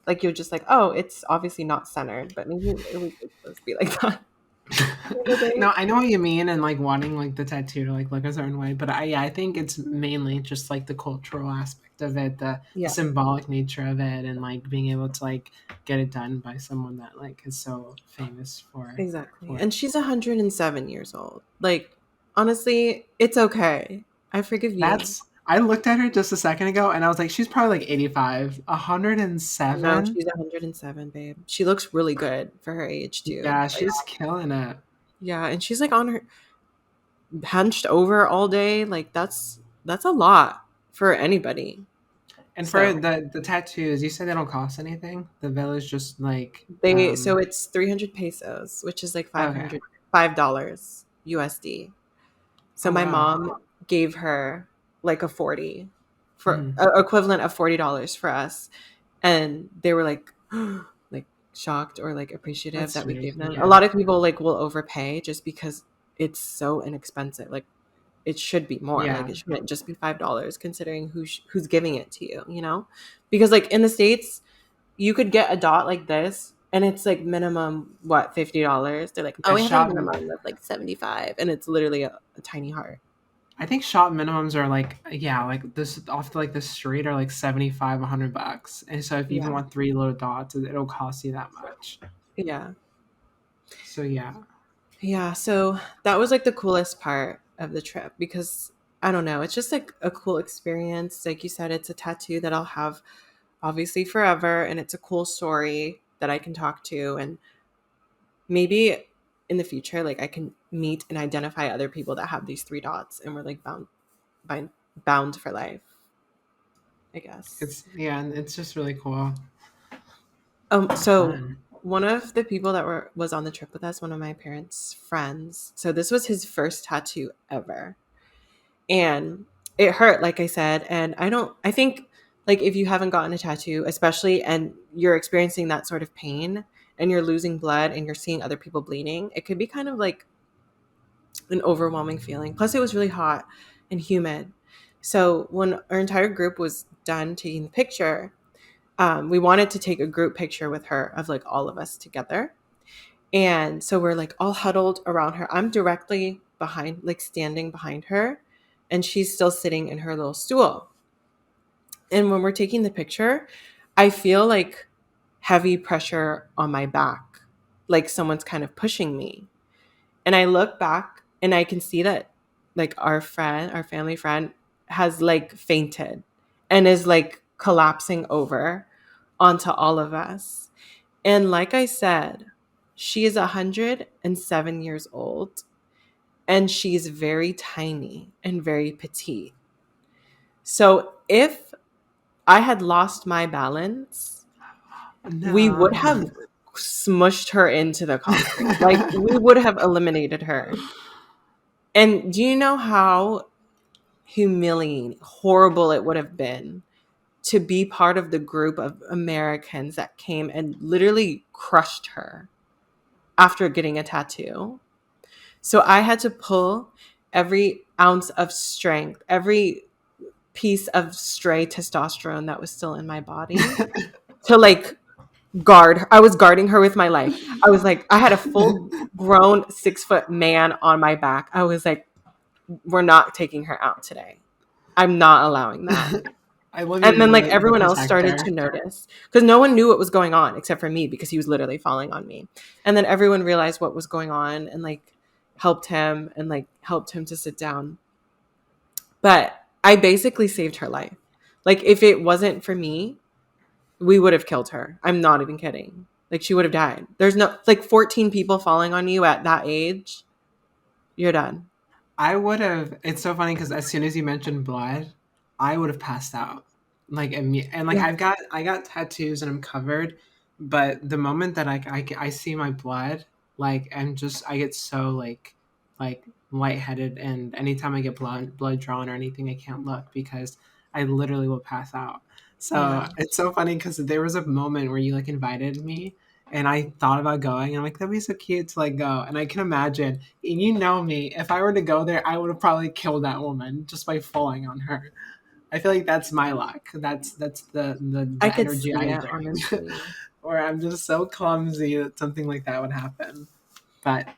like you're just like, oh, it's obviously not centered, but maybe it was supposed to be like that. The other day. No, I know what you mean and like wanting like the tattoo to like look a certain way, but I think it's mainly just like the cultural aspect of it, the Yeah, symbolic nature of it, and like being able to like get it done by someone that like is so famous exactly. for it. And she's 107 years old. Like honestly, it's okay. I forgive you. I looked at her just a second ago and I was like, she's probably like 85, No, 107. she's 107, babe. She looks really good for her age too. Yeah, Like, she's killing it. yeah, and she's like on her hunched over all day. Like that's a lot for anybody. And for So the tattoos, you said they don't cost anything. The village just like so it's 300 pesos, which is like okay. $5 USD. So Oh my wow. mom gave her like a 40 for Mhm. equivalent of $40 for us, and they were like like shocked or like appreciative That's that we sweet. gave them. A Yeah. lot of people like will overpay just because it's so inexpensive. Like it should be more. Like Yeah. it shouldn't just be $5 considering who's giving it to you, you know? Because like in the States, you could get a dot like this and it's like minimum what, $50. They're like, oh, Yeah, we have a shop. minimum of like 75, and it's literally a tiny heart. I think shop minimums are like yeah, like this off like the street are like 75, $100. And so if you even Yeah. want three little dots, it'll cost you that much. Yeah. So yeah. Yeah. So that was like the coolest part of the trip because I don't know, it's just like a cool experience. Like you said, it's a tattoo that I'll have obviously forever, and it's a cool story that I can talk to, and maybe in the future like I can meet and identify other people that have these three dots and we're like by, bound for life, I guess. It's yeah, and it's just really cool. So Fun. one of the people that was on the trip with us, one of my parents' friends, so this was his first tattoo ever, and it hurt, like I said. And I think like if you haven't gotten a tattoo, especially, and you're experiencing that sort of pain and you're losing blood and you're seeing other people bleeding, it could be kind of like an overwhelming feeling. Plus it was really hot and humid. So when our entire group was done taking the picture, we wanted to take a group picture with her of like all of us together. And so we're like all huddled around her. I'm directly behind, like standing behind her, and she's still sitting in her little stool. And when we're taking the picture, I feel like heavy pressure on my back, like someone's kind of pushing me. And I look back and I can see that like our family friend has like fainted and is like collapsing over onto all of us. And like I said, she is 107 years old and she's very tiny and very petite. So if I had lost my balance, we would No. have smushed her into the concrete. Like we would have eliminated her. And do you know how humiliating, horrible it would have been to be part of the group of Americans that came and literally crushed her after getting a tattoo? So I had to pull every ounce of strength, every piece of stray testosterone that was still in my body to like guard her. I was guarding her with my life. I was like, I had a full grown 6 foot man on my back. I was like, we're not taking her out today. I'm not allowing that. I love And you, then like the everyone else started protector. to notice because no one knew what was going on except for me because he was literally falling on me. And then everyone realized what was going on and like helped him to sit down. But I basically saved her life. Like if it wasn't for me, we would have killed her. I'm not even kidding. Like she would have died. There's no like 14 people falling on you at that age. You're done. I would have. It's so funny because as soon as you mentioned blood, I would have passed out. Like and like Yeah. I got tattoos and I'm covered, but the moment that I see my blood, like I get so like lightheaded, and anytime I get blood drawn or anything, I can't look because I literally will pass out. So Yeah. it's so funny because there was a moment where you like invited me. And I thought about going, and I'm like, that'd be so cute to like go. And I can imagine, and you know me, if I were to go there, I would have probably killed that woman just by falling on her. I feel like that's my luck. That's I the could energy see I it, bring. honestly. Or I'm just so clumsy that something like that would happen. But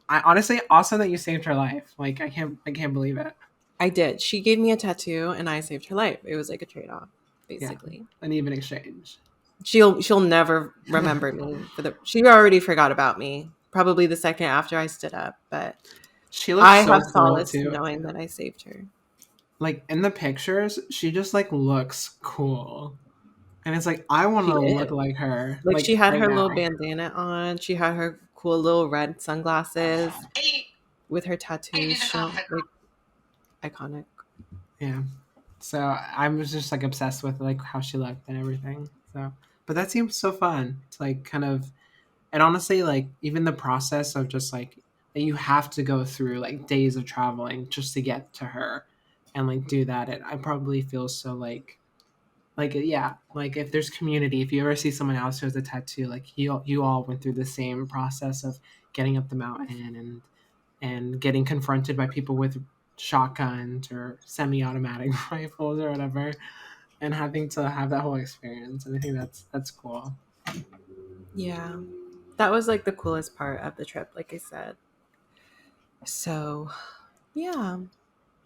I honestly awesome that you saved her life. Like I can't believe it. I did. She gave me a tattoo and I saved her life. It was like a trade-off, Yeah, basically. an even exchange. She'll never remember me for the she already forgot about me. Probably the second after I stood up, but She looks I so have thrilled solace too. knowing that I saved her. like in the pictures, she just like looks cool. And it's like I want She to look is. like her Like, she like had right her now. little bandana on. She had her cool little red sunglasses with her tattoos. She don't like iconic. Yeah. So I was just like obsessed with like how she looked and everything. So, but that seems so fun. It's like kind of, and honestly, like even the process of just like that you have to go through like days of traveling just to get to her, and like do that. It I probably feel so like yeah, like if there's community, if you ever see someone else who has a tattoo, like you all went through the same process of getting up the mountain and getting confronted by people with shotguns or semi-automatic rifles or whatever, and having to have that whole experience. And I think that's cool. Yeah. That was like the coolest part of the trip, like I said. So, yeah,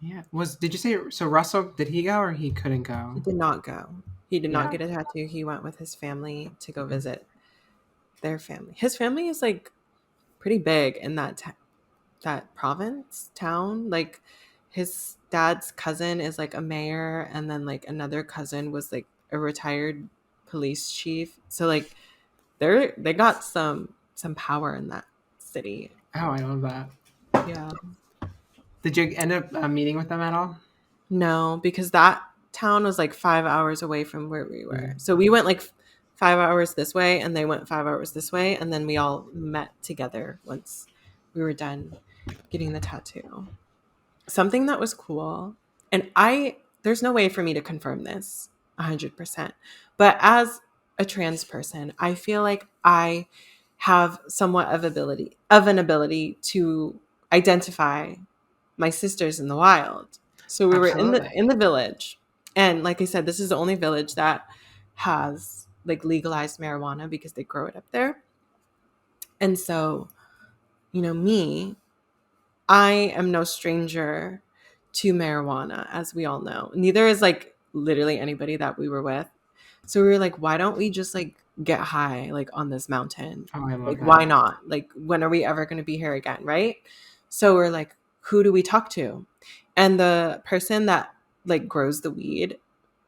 Yeah. Was did you say so? Russell, did he go or he couldn't he go? did not go. He did not Yeah. get a tattoo. He went with his family to go Mm. visit their family. His family is like pretty big in that province town. Like, his dad's cousin is like a mayor, and then like another cousin was like a retired police chief. So like they got some power in that city. Oh, I love that. Yeah. Did you end up meeting with them at all? No, because that town was like 5 hours away from where we were. Mm. So we went like 5 hours this way, and they went 5 hours this way, and then we all met together once we were done getting the tattoo. Something that was cool, and there's no way for me to confirm this 100%, but as a trans person, I feel like I have somewhat of an ability to identify my sisters in the wild. So we were in the Absolutely. village, and like I said, this is the only village that has like legalized marijuana because they grow it up there. And so, me, I am no stranger to marijuana, as we all know. Neither is like literally anybody that we were with. So we were like, why don't we just like get high like on this mountain? Oh, I Like, love why that. not? Like, when are we ever going to be here again? Right. So we're like, who do we talk to? And the person that like grows the weed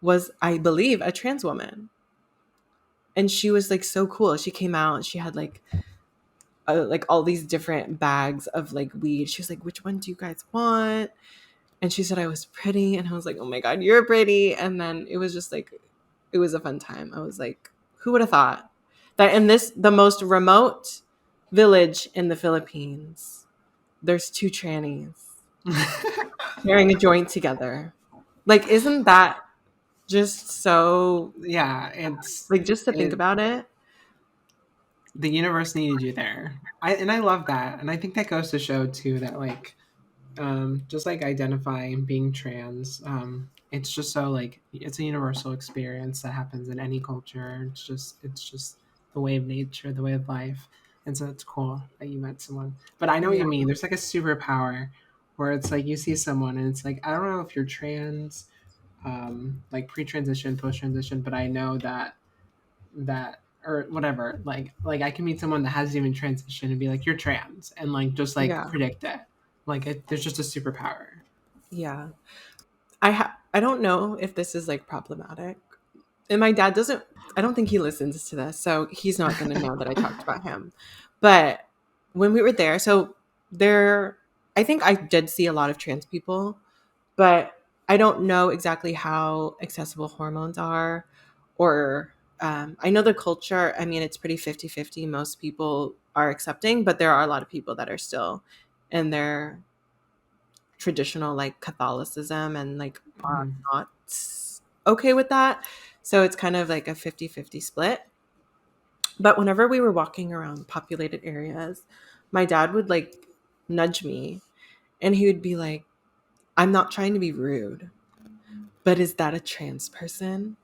was, I believe, a trans woman. And she was like so cool. She came out and she had like all these different bags of like weed. She was like, which one do you guys want? And she said I was pretty, and I was like, oh my god, you're pretty. And then it was just like, it was a fun time. I was like, who would have thought that in the most remote village in the Philippines, there's two trannies sharing a joint together? Like, isn't that just so, Yeah, like, just to think it about it? the universe needed you there. I love that. And I think that goes to show too that like just like identifying being trans, it's just so like it's a universal experience that happens in any culture. It's just the way of nature, the way of life. And so it's cool that you met someone. But I know what Yeah. you mean. There's like a superpower where it's like you see someone and it's like I don't know if you're trans, like pre-transition, post-transition, but I know that or whatever, like I can meet someone that hasn't even transitioned and be like you're trans and like just like Yeah. predict it, like there's just a superpower. Yeah. I don't know if this is like problematic. And my dad doesn't, I don't think he listens to this, so he's not going to know that I talked about him. But when we were there, so there, I think I did see a lot of trans people, but I don't know exactly how accessible hormones are, or I know the culture, I mean, it's pretty 50-50. Most people are accepting, but there are a lot of people that are still in their traditional like Catholicism and like are Mhm. not okay with that. So it's kind of like a 50-50 split. But whenever we were walking around populated areas, my dad would like nudge me, and he would be like, I'm not trying to be rude, but is that a trans person?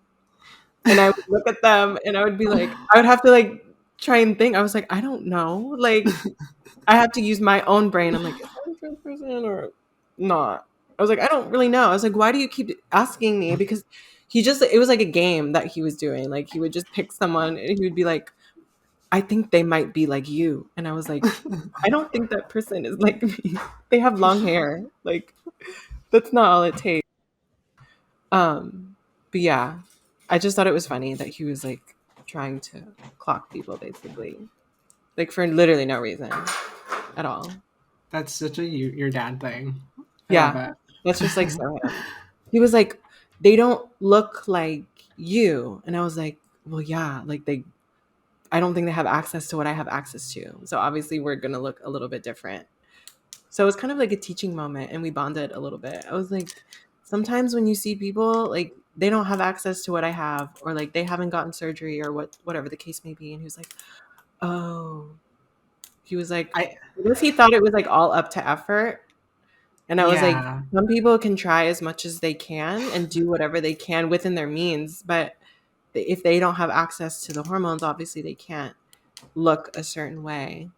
And I would look at them and I would be like, I would have to like try and think. I was like, I don't know. Like, I have to use my own brain. I'm like, is that a trans person or not? I was like, I don't really know. I was like, why do you keep asking me? Because it was like a game that he was doing. Like, he would just pick someone and he would be like, I think they might be like you. And I was like, I don't think that person is like me. They have long hair. Like, that's not all it takes. Um, but yeah, I just thought it was funny that he was like trying to clock people basically, like for literally no reason at all. That's such a your dad thing. I love Yeah, it. that's just like so him. He was like, they don't look like you, and I was like, well, yeah, like they. I don't think they have access to what I have access to. So obviously we're gonna look a little bit different. So it was kind of like a teaching moment and we bonded a little bit. I was like, sometimes when you see people like they don't have access to what I have or like they haven't gotten surgery or whatever the case may be. And he was like, oh, he was like, I I guess he thought it was like all up to effort. And I was like, yeah. some people can try as much as they can and do whatever they can within their means. But if they don't have access to the hormones, obviously they can't look a certain way.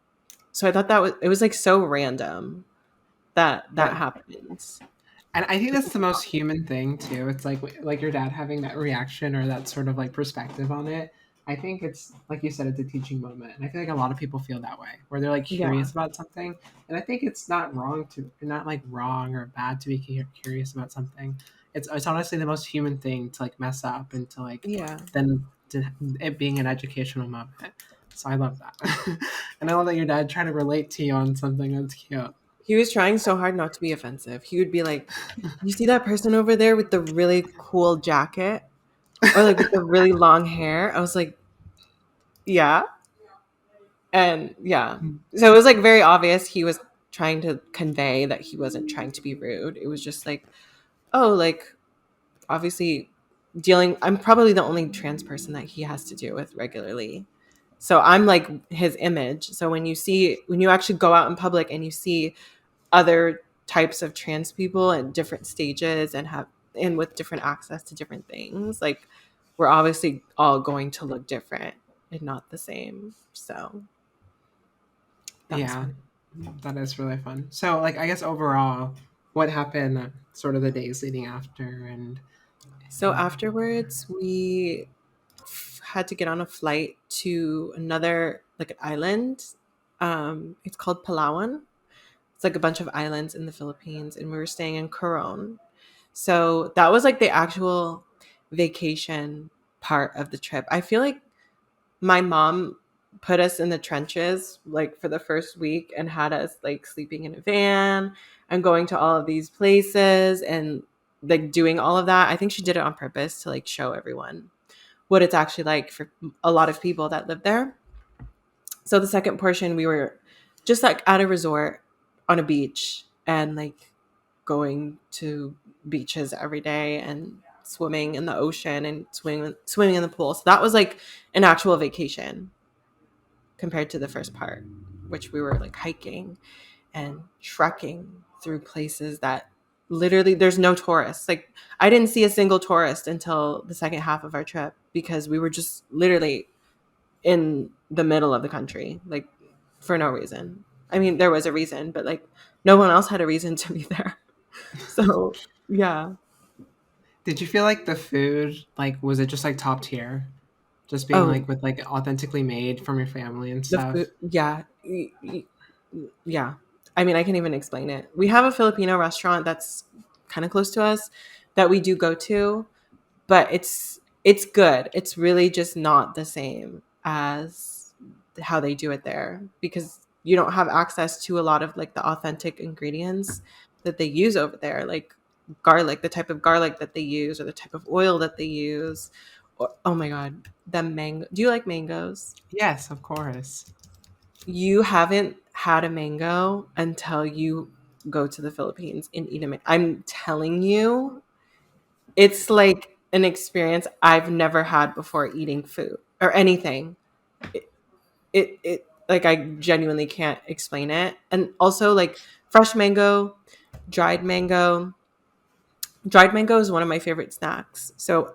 So I thought that was, it was like so random that that But happens. and I think that's the most human thing too. It's like your dad having that reaction or that sort of like perspective on it. I think it's like you said, it's a teaching moment, and I feel like a lot of people feel that way, where they're like Yeah. curious about something, and I think it's not wrong to, not like wrong or bad to be curious about something. It's honestly the most human thing to like mess up and to like Yeah. then to it being an educational moment. So I love that, and I love that your dad trying to relate to you on something that's cute. He was trying so hard not to be offensive. He would be like, you see that person over there with the really cool jacket or like with the really long hair? I was like, yeah. And yeah. So it was like very obvious he was trying to convey that he wasn't trying to be rude. It was just like, oh, like obviously dealing, I'm probably the only trans person that he has to deal with regularly. So I'm like his image. So when you actually go out in public and you see other types of trans people at different stages and with different access to different things, like we're obviously all going to look different and not the same. So that was Yeah, fun. that is really fun. So, like, I guess overall, what happened sort of the days leading after, and So afterwards, we had to get on a flight to another like an island. It's called Palawan. It's like a bunch of islands in the Philippines, and we were staying in Coron. So that was like the actual vacation part of the trip. I feel like my mom put us in the trenches like for the first week and had us like sleeping in a van and going to all of these places and like doing all of that. I think she did it on purpose to like show everyone what it's actually like for a lot of people that live there. So the second portion, we were just like at a resort on a beach and like going to beaches every day and swimming in the ocean and swimming in the pool. So that was like an actual vacation compared to the first part, which we were like hiking and trekking through places that literally there's no tourists. Like I didn't see a single tourist until the second half of our trip because we were just literally in the middle of the country, like for no reason. I mean, there was a reason, but like no one else had a reason to be there. So yeah, did you feel like the food, like, was it just like top tier, just being oh, like with like authentically made from your family and the food, stuff? yeah, yeah. I mean, I can't even explain it. We have a Filipino restaurant that's kind of close to us that we do go to, but it's good. It's really just not the same as how they do it there because you don't have access to a lot of like the authentic ingredients that they use over there, like garlic, the type of garlic that they use or the type of oil that they use. Or, oh my god, the mango. Do you like mangoes? Yes, of course. You haven't had a mango until you go to the Philippines and eat a mango. I'm telling you, it's like an experience I've never had before eating food or anything. It like I genuinely can't explain it. And also like fresh mango, dried mango. Dried mango is one of my favorite snacks. So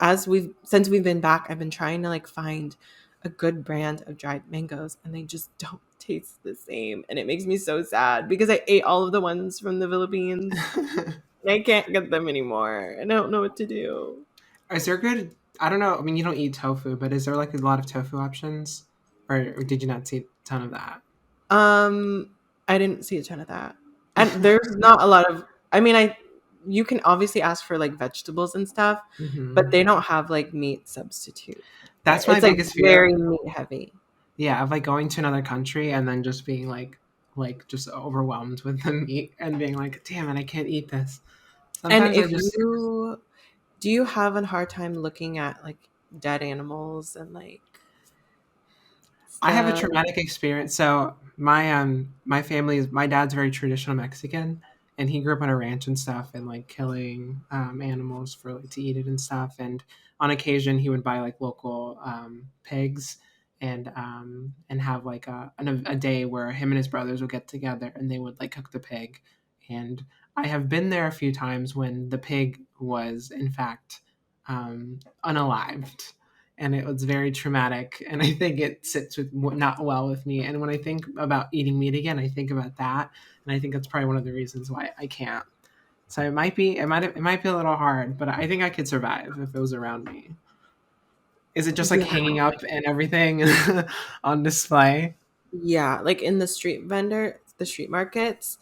since we've been back, I've been trying to like find a good brand of dried mangoes and they just don't taste the same. And it makes me so sad because I ate all of the ones from the Philippines and I can't get them anymore. And I don't know what to do. Is there good? I don't know. I mean, you don't eat tofu, but is there like a lot of tofu options, or did you not see a ton of that? Um, I didn't see a ton of that. And there's not a lot of I mean, I you can obviously ask for like vegetables and stuff, but Hmm. they don't have like meat substitute there. That's my It's like biggest fear. very meat heavy. Yeah, of like going to another country and then just being like just overwhelmed with the meat and being like, damn it, I can't eat this. And Sometimes I if just you do you have a hard time looking at like dead animals and like I have a stuff? traumatic experience. So my family is my dad's very traditional Mexican, and he grew up on a ranch and stuff, and like killing animals for like to eat it and stuff. And on occasion, he would buy like local pigs and have like a day where him and his brothers would get together and they would like cook the pig. And I have been there a few times when the pig was in fact unalived, and it was very traumatic, and I think it sits with not well with me. And when I think about eating meat again, I think about that, and I think that's probably one of the reasons why I can't. So it might be a little hard, but I think I could survive if it was around me. Is it just like Yeah. hanging up and everything on display? Yeah, like in the street markets,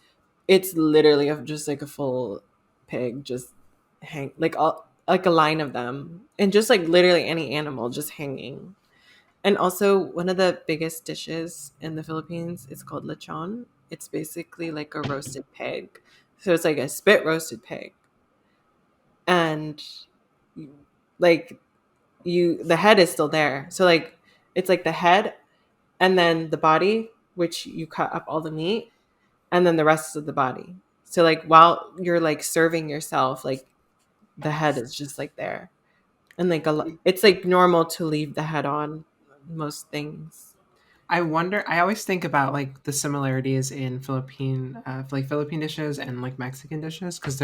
it's literally just like a full pig just hang like a line of them and just like literally any animal just hanging. And also one of the biggest dishes in the Philippines is called lechon. It's basically like a roasted pig. So it's like a spit roasted pig. And like the head is still there. So like it's like the head and then the body, which you cut up all the meat, and then the rest of the body. So like while you're like serving yourself, like the head is just like there, and like it's like normal to leave the head on most things. I wonder. I always think about like the similarities in like Philippine dishes and like Mexican dishes because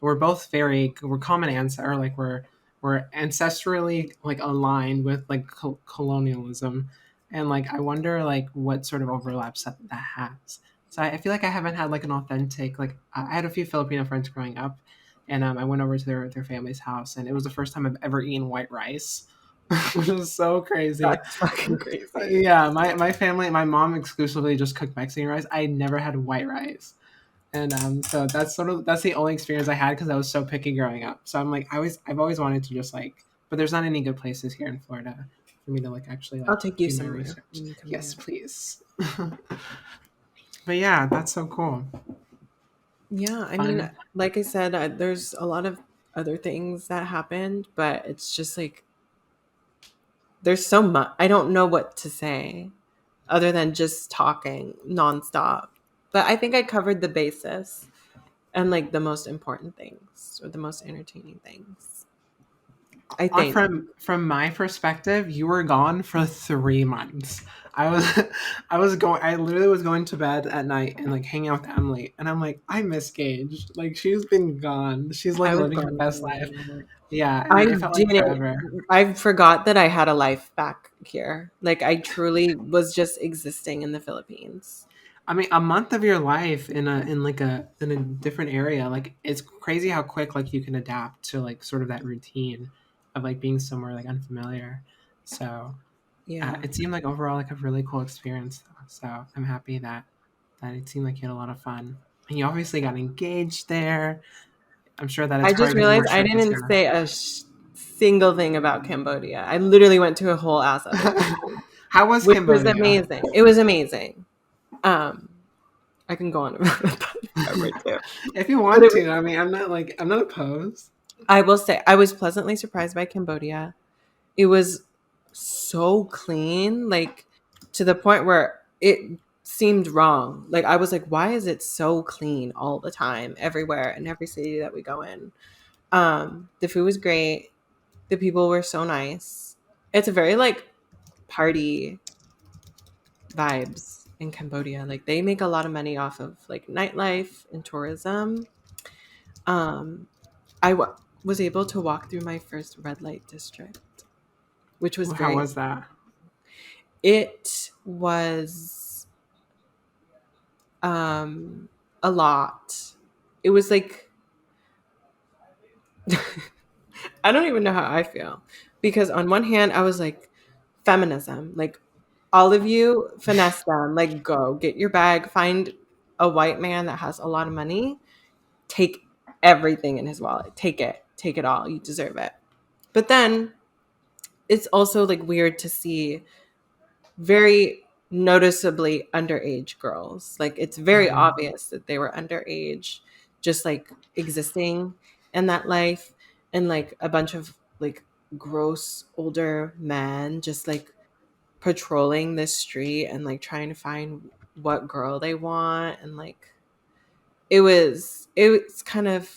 we're both we're common ancestors, or like we're ancestrally like aligned with like colonialism, and like I wonder like what sort of overlaps that has. So I feel like I haven't had like an authentic like I had a few Filipino friends growing up, and I went over to their family's house, and it was the first time I've ever eaten white rice, which was so crazy. That's fucking crazy. Yeah, my family, my mom exclusively just cooked Mexican rice. I never had white rice, and so that's the only experience I had because I was so picky growing up. So I'm like, I've always wanted to just like, but there's not any good places here in Florida for me to like actually I'll like take you do my somewhere research. when you come Yes, here. please. But yeah, that's so cool. Yeah, I mean, Fun. like I said, there's a lot of other things that happened, but it's just like there's so much. I don't know what to say other than just talking nonstop. But I think I covered the basis and like the most important things or the most entertaining things. I think. From my perspective, you were gone for 3 months. I was I literally was going to bed at night and like hanging out with Emily, and I'm like, I miss Gage. Like she's been gone. She's like I was living her gone best for a life. minute. Yeah, I and it felt like didn't. forever. I forgot that I had a life back here. Like I truly was just existing in the Philippines. I mean, a month of your life in a different area, like it's crazy how quick like you can adapt to like sort of that routine of like being somewhere like unfamiliar. So Yeah. it seemed like overall like a really cool experience. Though. So I'm happy that it seemed like you had a lot of fun, and you obviously got engaged there. I'm sure that I it's just probably been more realized I tricky didn't to. say a single thing about Cambodia. I literally went to a whole ass other country, How was which was Cambodia? amazing. It was amazing. Um, I can go on about that forever too. If you But want to, I mean, I'm not opposed. I will say I was pleasantly surprised by Cambodia. It was so clean, like to the point where it seemed wrong. Like I was like, why is it so clean all the time, everywhere, in every city that we go in? The food was great. The people were so nice. It's a very like party vibes in Cambodia. Like they make a lot of money off of like nightlife and tourism. Um, was able to walk through my first red light district, which was How very. was that? It was a lot. It was like I don't even know how I feel because on one hand I was like feminism, like all of you finesse them, like go get your bag, find a white man that has a lot of money, take everything in his wallet. Take it all. You deserve it. But then it's also like weird to see very noticeably underage girls. Like it's very Mhm. obvious that they were underage, just like existing in that life, and like a bunch of like gross older men just like patrolling this street and like trying to find what girl they want. And like it was kind of,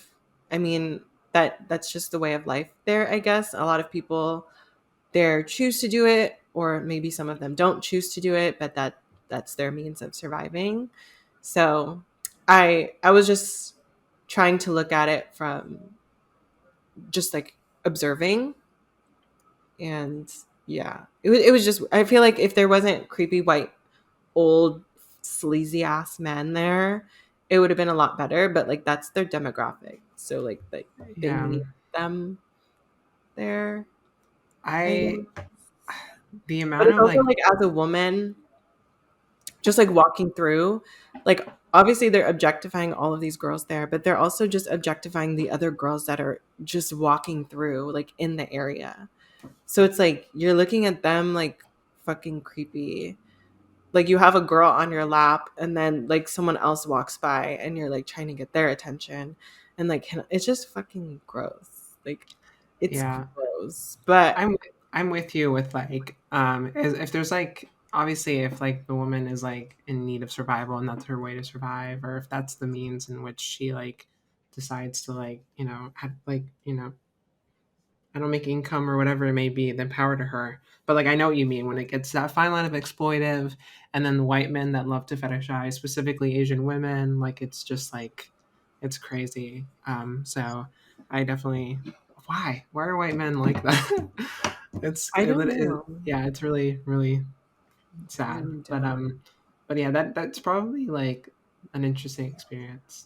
I mean, that's just the way of life there, I guess. A lot of people there choose to do it, or maybe some of them don't choose to do it, but that's their means of surviving. So I was just trying to look at it from just like observing. And yeah, it was just, I feel like if there wasn't creepy white old sleazy ass men there, it would have been a lot better. But like that's their demographic, so like they Yeah. need them there, I I guess. the But amount it's of also like like as a woman, just like walking through, like obviously they're objectifying all of these girls there, but they're also just objectifying the other girls that are just walking through like in the area. So it's like you're looking at them like fucking creepy. Like you have a girl on your lap and then like someone else walks by and you're like trying to get their attention, and like it's just fucking gross. Like it's yeah, gross. But I'm I'm with you with like if there's like obviously if like the woman is like in need of survival and that's her way to survive, or if that's the means in which she like decides to like have like I don't make income or whatever it may be, then power to her. But like I know what you mean when it gets that fine line of exploitive, and then the white men that love to fetishize specifically Asian women, like it's just like it's crazy. So I definitely why are white men like that? I don't know. Yeah, it's really really I sad. really don't. But yeah, that's probably like an interesting experience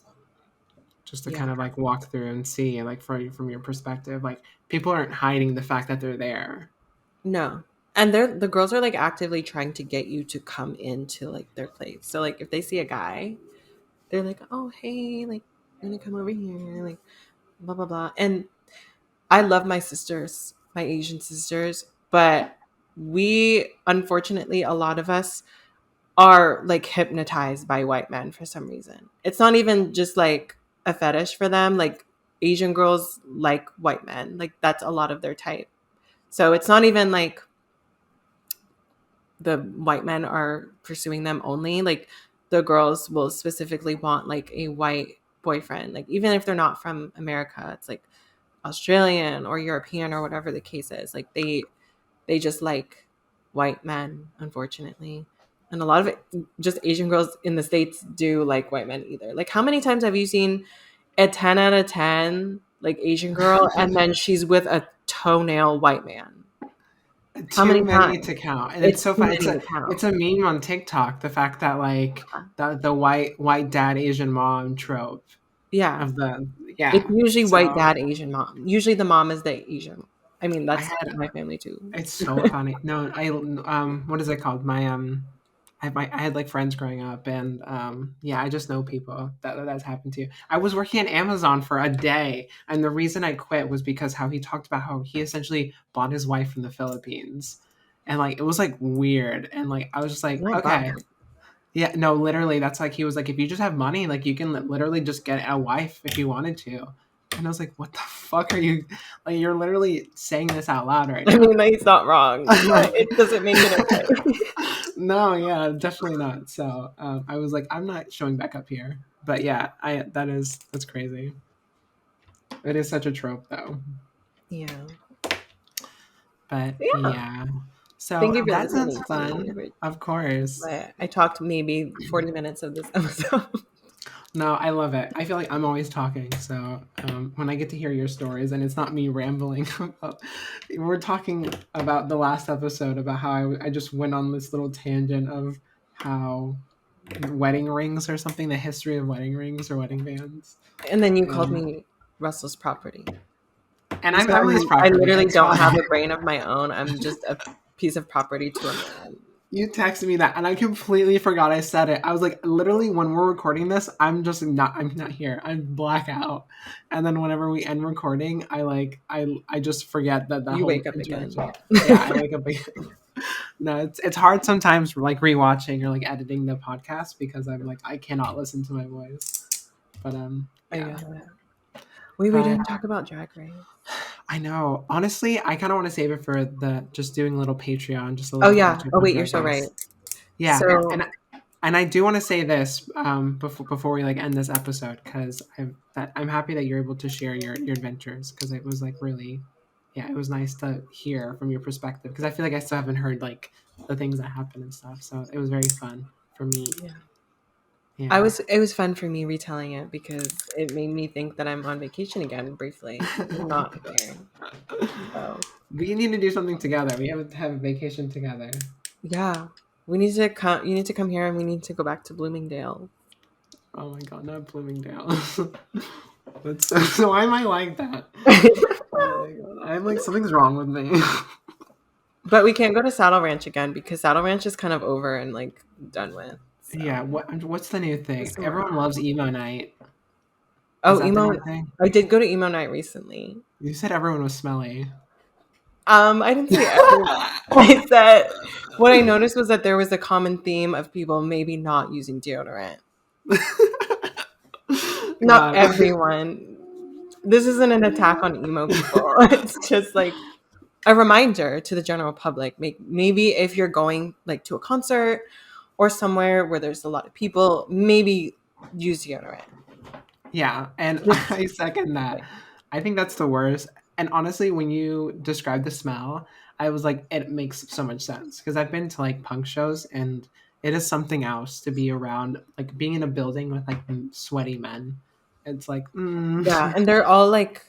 just to Yeah. kind of like walk through and see like from your perspective like people aren't hiding the fact that they're there. No. And the girls are like actively trying to get you to come into like their place. So like if they see a guy, they're like, "Oh, hey, like you want to come over here?" Like blah blah blah. And I love my sisters, my Asian sisters, but we unfortunately a lot of us are like hypnotized by white men for some reason. It's not even just like a fetish for them. Like Asian girls like white men. Like that's a lot of their type. So it's not even like the white men are pursuing them only. Like the girls will specifically want like a white boyfriend. Like even if they're not from America, it's like Australian or European or whatever the case is. Like they just like white men, unfortunately. And a lot of it, just Asian girls in the States do like white men either. Like how many times have you seen a 10 out of 10 like Asian girl and then she's with a toenail white man? How Too many many times? to count, and it's It's so too fun. many to It's count. a meme on TikTok. The fact that like the white dad Asian mom trope Yeah. of the It's yeah. usually white So dad, Asian mom. Usually the mom is the Asian. I mean, I that's had my family too. it's so funny. No, I what is it called? I had like friends growing up, and yeah, I just know people that's happened to. I was working at Amazon for a day, and the reason I quit was because how he talked about how he essentially bought his wife from the Philippines, and like it was like weird, and like I was just Oh like, my okay, God. yeah, no, literally, that's like he was like, if you just have money, like you can literally just get a wife if you wanted to. And I was like, what the fuck are you like? You're literally saying this out loud right I now. mean, he's not wrong, but it doesn't make it okay. No, yeah, definitely not. So I was like, I'm not showing back up here. But yeah, that's crazy. It is such a trope though. Yeah. But Yeah. yeah, Thank so you for that sounds listening to me. fun. Of course. But I talked maybe 40 minutes of this episode. No, I love it. I feel like I'm always talking. So when I get to hear your stories and it's not me rambling, we're talking about the last episode about how I just went on this little tangent of how wedding rings or something, the history of wedding rings or wedding bands. And then you called And, me Russell's property. and You I'm said Emily's I property. literally It's don't fine. have a brain of my own. I'm just a piece of property to a man. You texted me that, and I completely forgot I said it. I was like, literally, when we're recording this, I'm not here. I'm blackout, and then whenever we end recording, I just forget that You whole wake up again. interaction. Yeah, I wake up again. No, it's hard sometimes, like rewatching or like editing the podcast because I'm like I cannot listen to my voice. But I yeah. get it. Wait, we But didn't talk about Drag Race. I know. Honestly, I kind of want to save it for the just doing a little Patreon, just a Oh little yeah. catch up Oh on wait, you're Drag so right. Race. Yeah, So and I do want to say this before we like end this episode because I'm happy that you're able to share your adventures because it was like really, yeah, it was nice to hear from your perspective because I feel like I still haven't heard like the things that happened and stuff. So it was very fun for me. yeah. Yeah. It was fun for me retelling it because it made me think that I'm on vacation again briefly. I'm not there. So We need to do something together. We have to have a vacation together. yeah. We need to come you need to come here and we need to go back to Bloomingdale. Oh my god, not Bloomingdale. That's so why am I like that? Oh my god. I'm like something's wrong with me. But we can't go to Saddle Ranch again because Saddle Ranch is kind of over and like done with. Yeah, So what's the new thing? somewhere Everyone else. loves emo night. Is Oh, that the emo. new thing? I did go to emo night recently. You said everyone was smelly. I didn't say everyone. I said what I noticed was that there was a common theme of people maybe not using deodorant. Not God. everyone. This isn't an attack on emo people. It's just like a reminder to the general public. Maybe if you're going like to a concert or somewhere where there's a lot of people, maybe use deodorant. Yeah, and Just I second that. like, I think that's the worst. And honestly, when you describe the smell, I was like, it makes so much sense because I've been to like punk shows and it is something else to be around, like being in a building with like sweaty men. It's like, yeah, and they're all like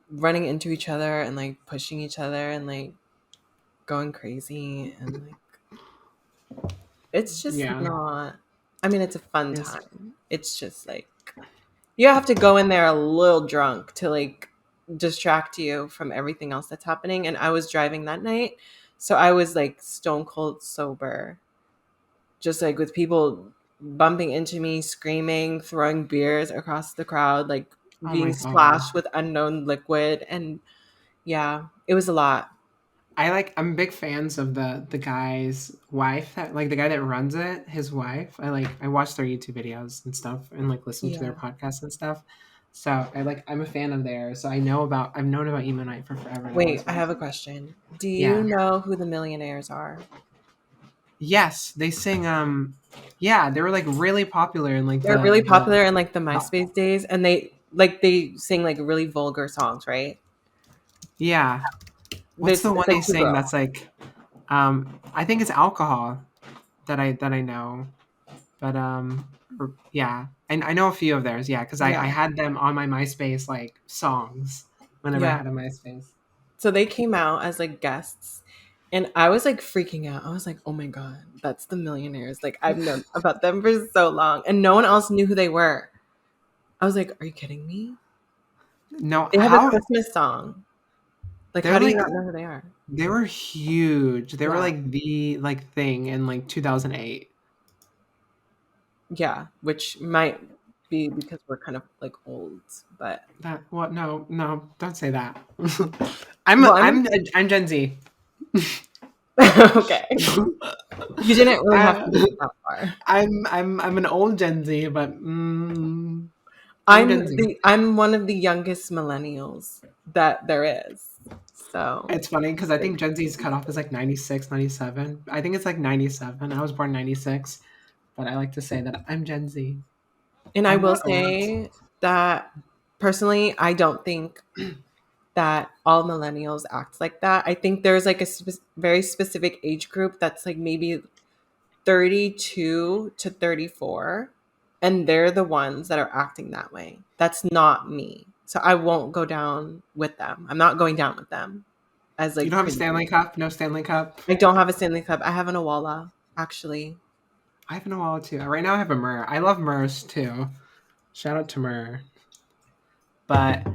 running into each other and like pushing each other and like going crazy and like it's just yeah, not. I mean, it's a fun it's time. It's just like you have to go in there a little drunk to like distract you from everything else that's happening. And I was driving that night, so I was like stone cold sober, just like with people bumping into me, screaming, throwing beers across the crowd, like oh my being god. splashed with unknown liquid. And yeah, it was a lot. I'm big fans of the guy's wife that like the guy that runs it, his wife. I watch their YouTube videos and stuff and like listen to their Yeah. podcasts and stuff. So I'm a fan of theirs. So I've known about Emo Night for forever and I Wait, always I wanted have a to. question. Do you Yeah. know who the Millionaires are? Yes, they sing yeah, they were like really popular in like They're really the popular in like the MySpace days, and they sing like really vulgar songs, right? yeah. What's This the one it's they like two sing girls. that's like I think it's alcohol that I know. But yeah, and I know a few of theirs. Yeah, because I Yeah, had them on my MySpace like songs whenever I yeah. had a MySpace. So they came out as like guests, and I was like freaking out. I was like, "Oh my god, that's the Millionaires!" Like I've known about them for so long, and no one else knew who they were. I was like, "Are you kidding me?" No, They have a how Christmas song. Like, how they're do you like not know who they are? they were huge. They were Yeah, like the like thing in like 2008. yeah. Which might be because we're kind of like old, but That what? No, no, don't say that. well, I mean, I'm Gen Z. okay. You didn't really have I, to make it that far. I'm an old Gen Z, but I'm Gen Z. I'm one of the youngest millennials that there is. So It's funny because I like, think Gen Z's cutoff is like 96, 97. I think it's like 97. I was born 96, but I like to say that I'm Gen Z. and I I'm will not old. say that personally, I don't think that all millennials act like that. I think there's like a very specific age group that's like maybe 32 to 34, and they're the ones that are acting that way. That's not me. So I won't go down with them. I'm not going down with them as You like don't have a crazy. Stanley Cup? No Stanley Cup? I don't have a Stanley Cup. I have an Awala, actually. I have an wallet too. Right now I have a Myrrh. I love Myrrhs too. Shout out to Myrrh. But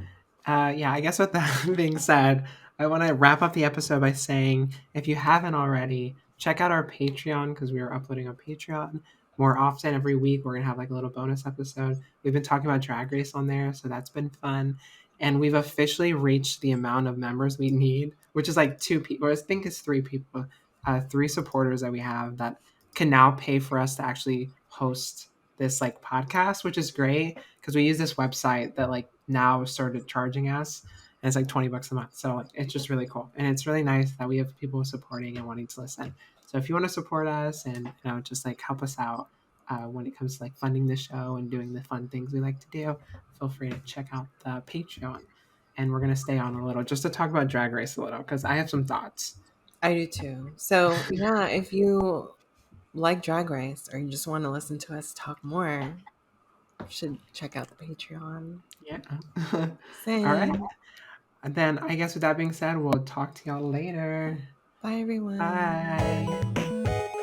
yeah, I guess with that being said, I want to wrap up the episode by saying if you haven't already, check out our Patreon because we are uploading on Patreon more often every week. We're gonna have like a little bonus episode. We've been talking about Drag Race on there, so that's been fun. And we've officially reached the amount of members we need, which is like 2 people. I think it's 3 people, 3 supporters that we have that can now pay for us to actually host this like podcast, which is great because we use this website that like now started charging us, and it's like $20 a month. So like, it's just really cool, and it's really nice that we have people supporting and wanting to listen. So if you want to support us and just like help us out when it comes to like funding the show and doing the fun things we like to do, feel free to check out the Patreon. And we're gonna stay on a little just to talk about Drag Race a little because I have some thoughts. I do too. So yeah, if you like Drag Race or you just want to listen to us talk more, you should check out the Patreon. Yeah. All right. Same. And then I guess with that being said, we'll talk to y'all later. Bye everyone. Bye.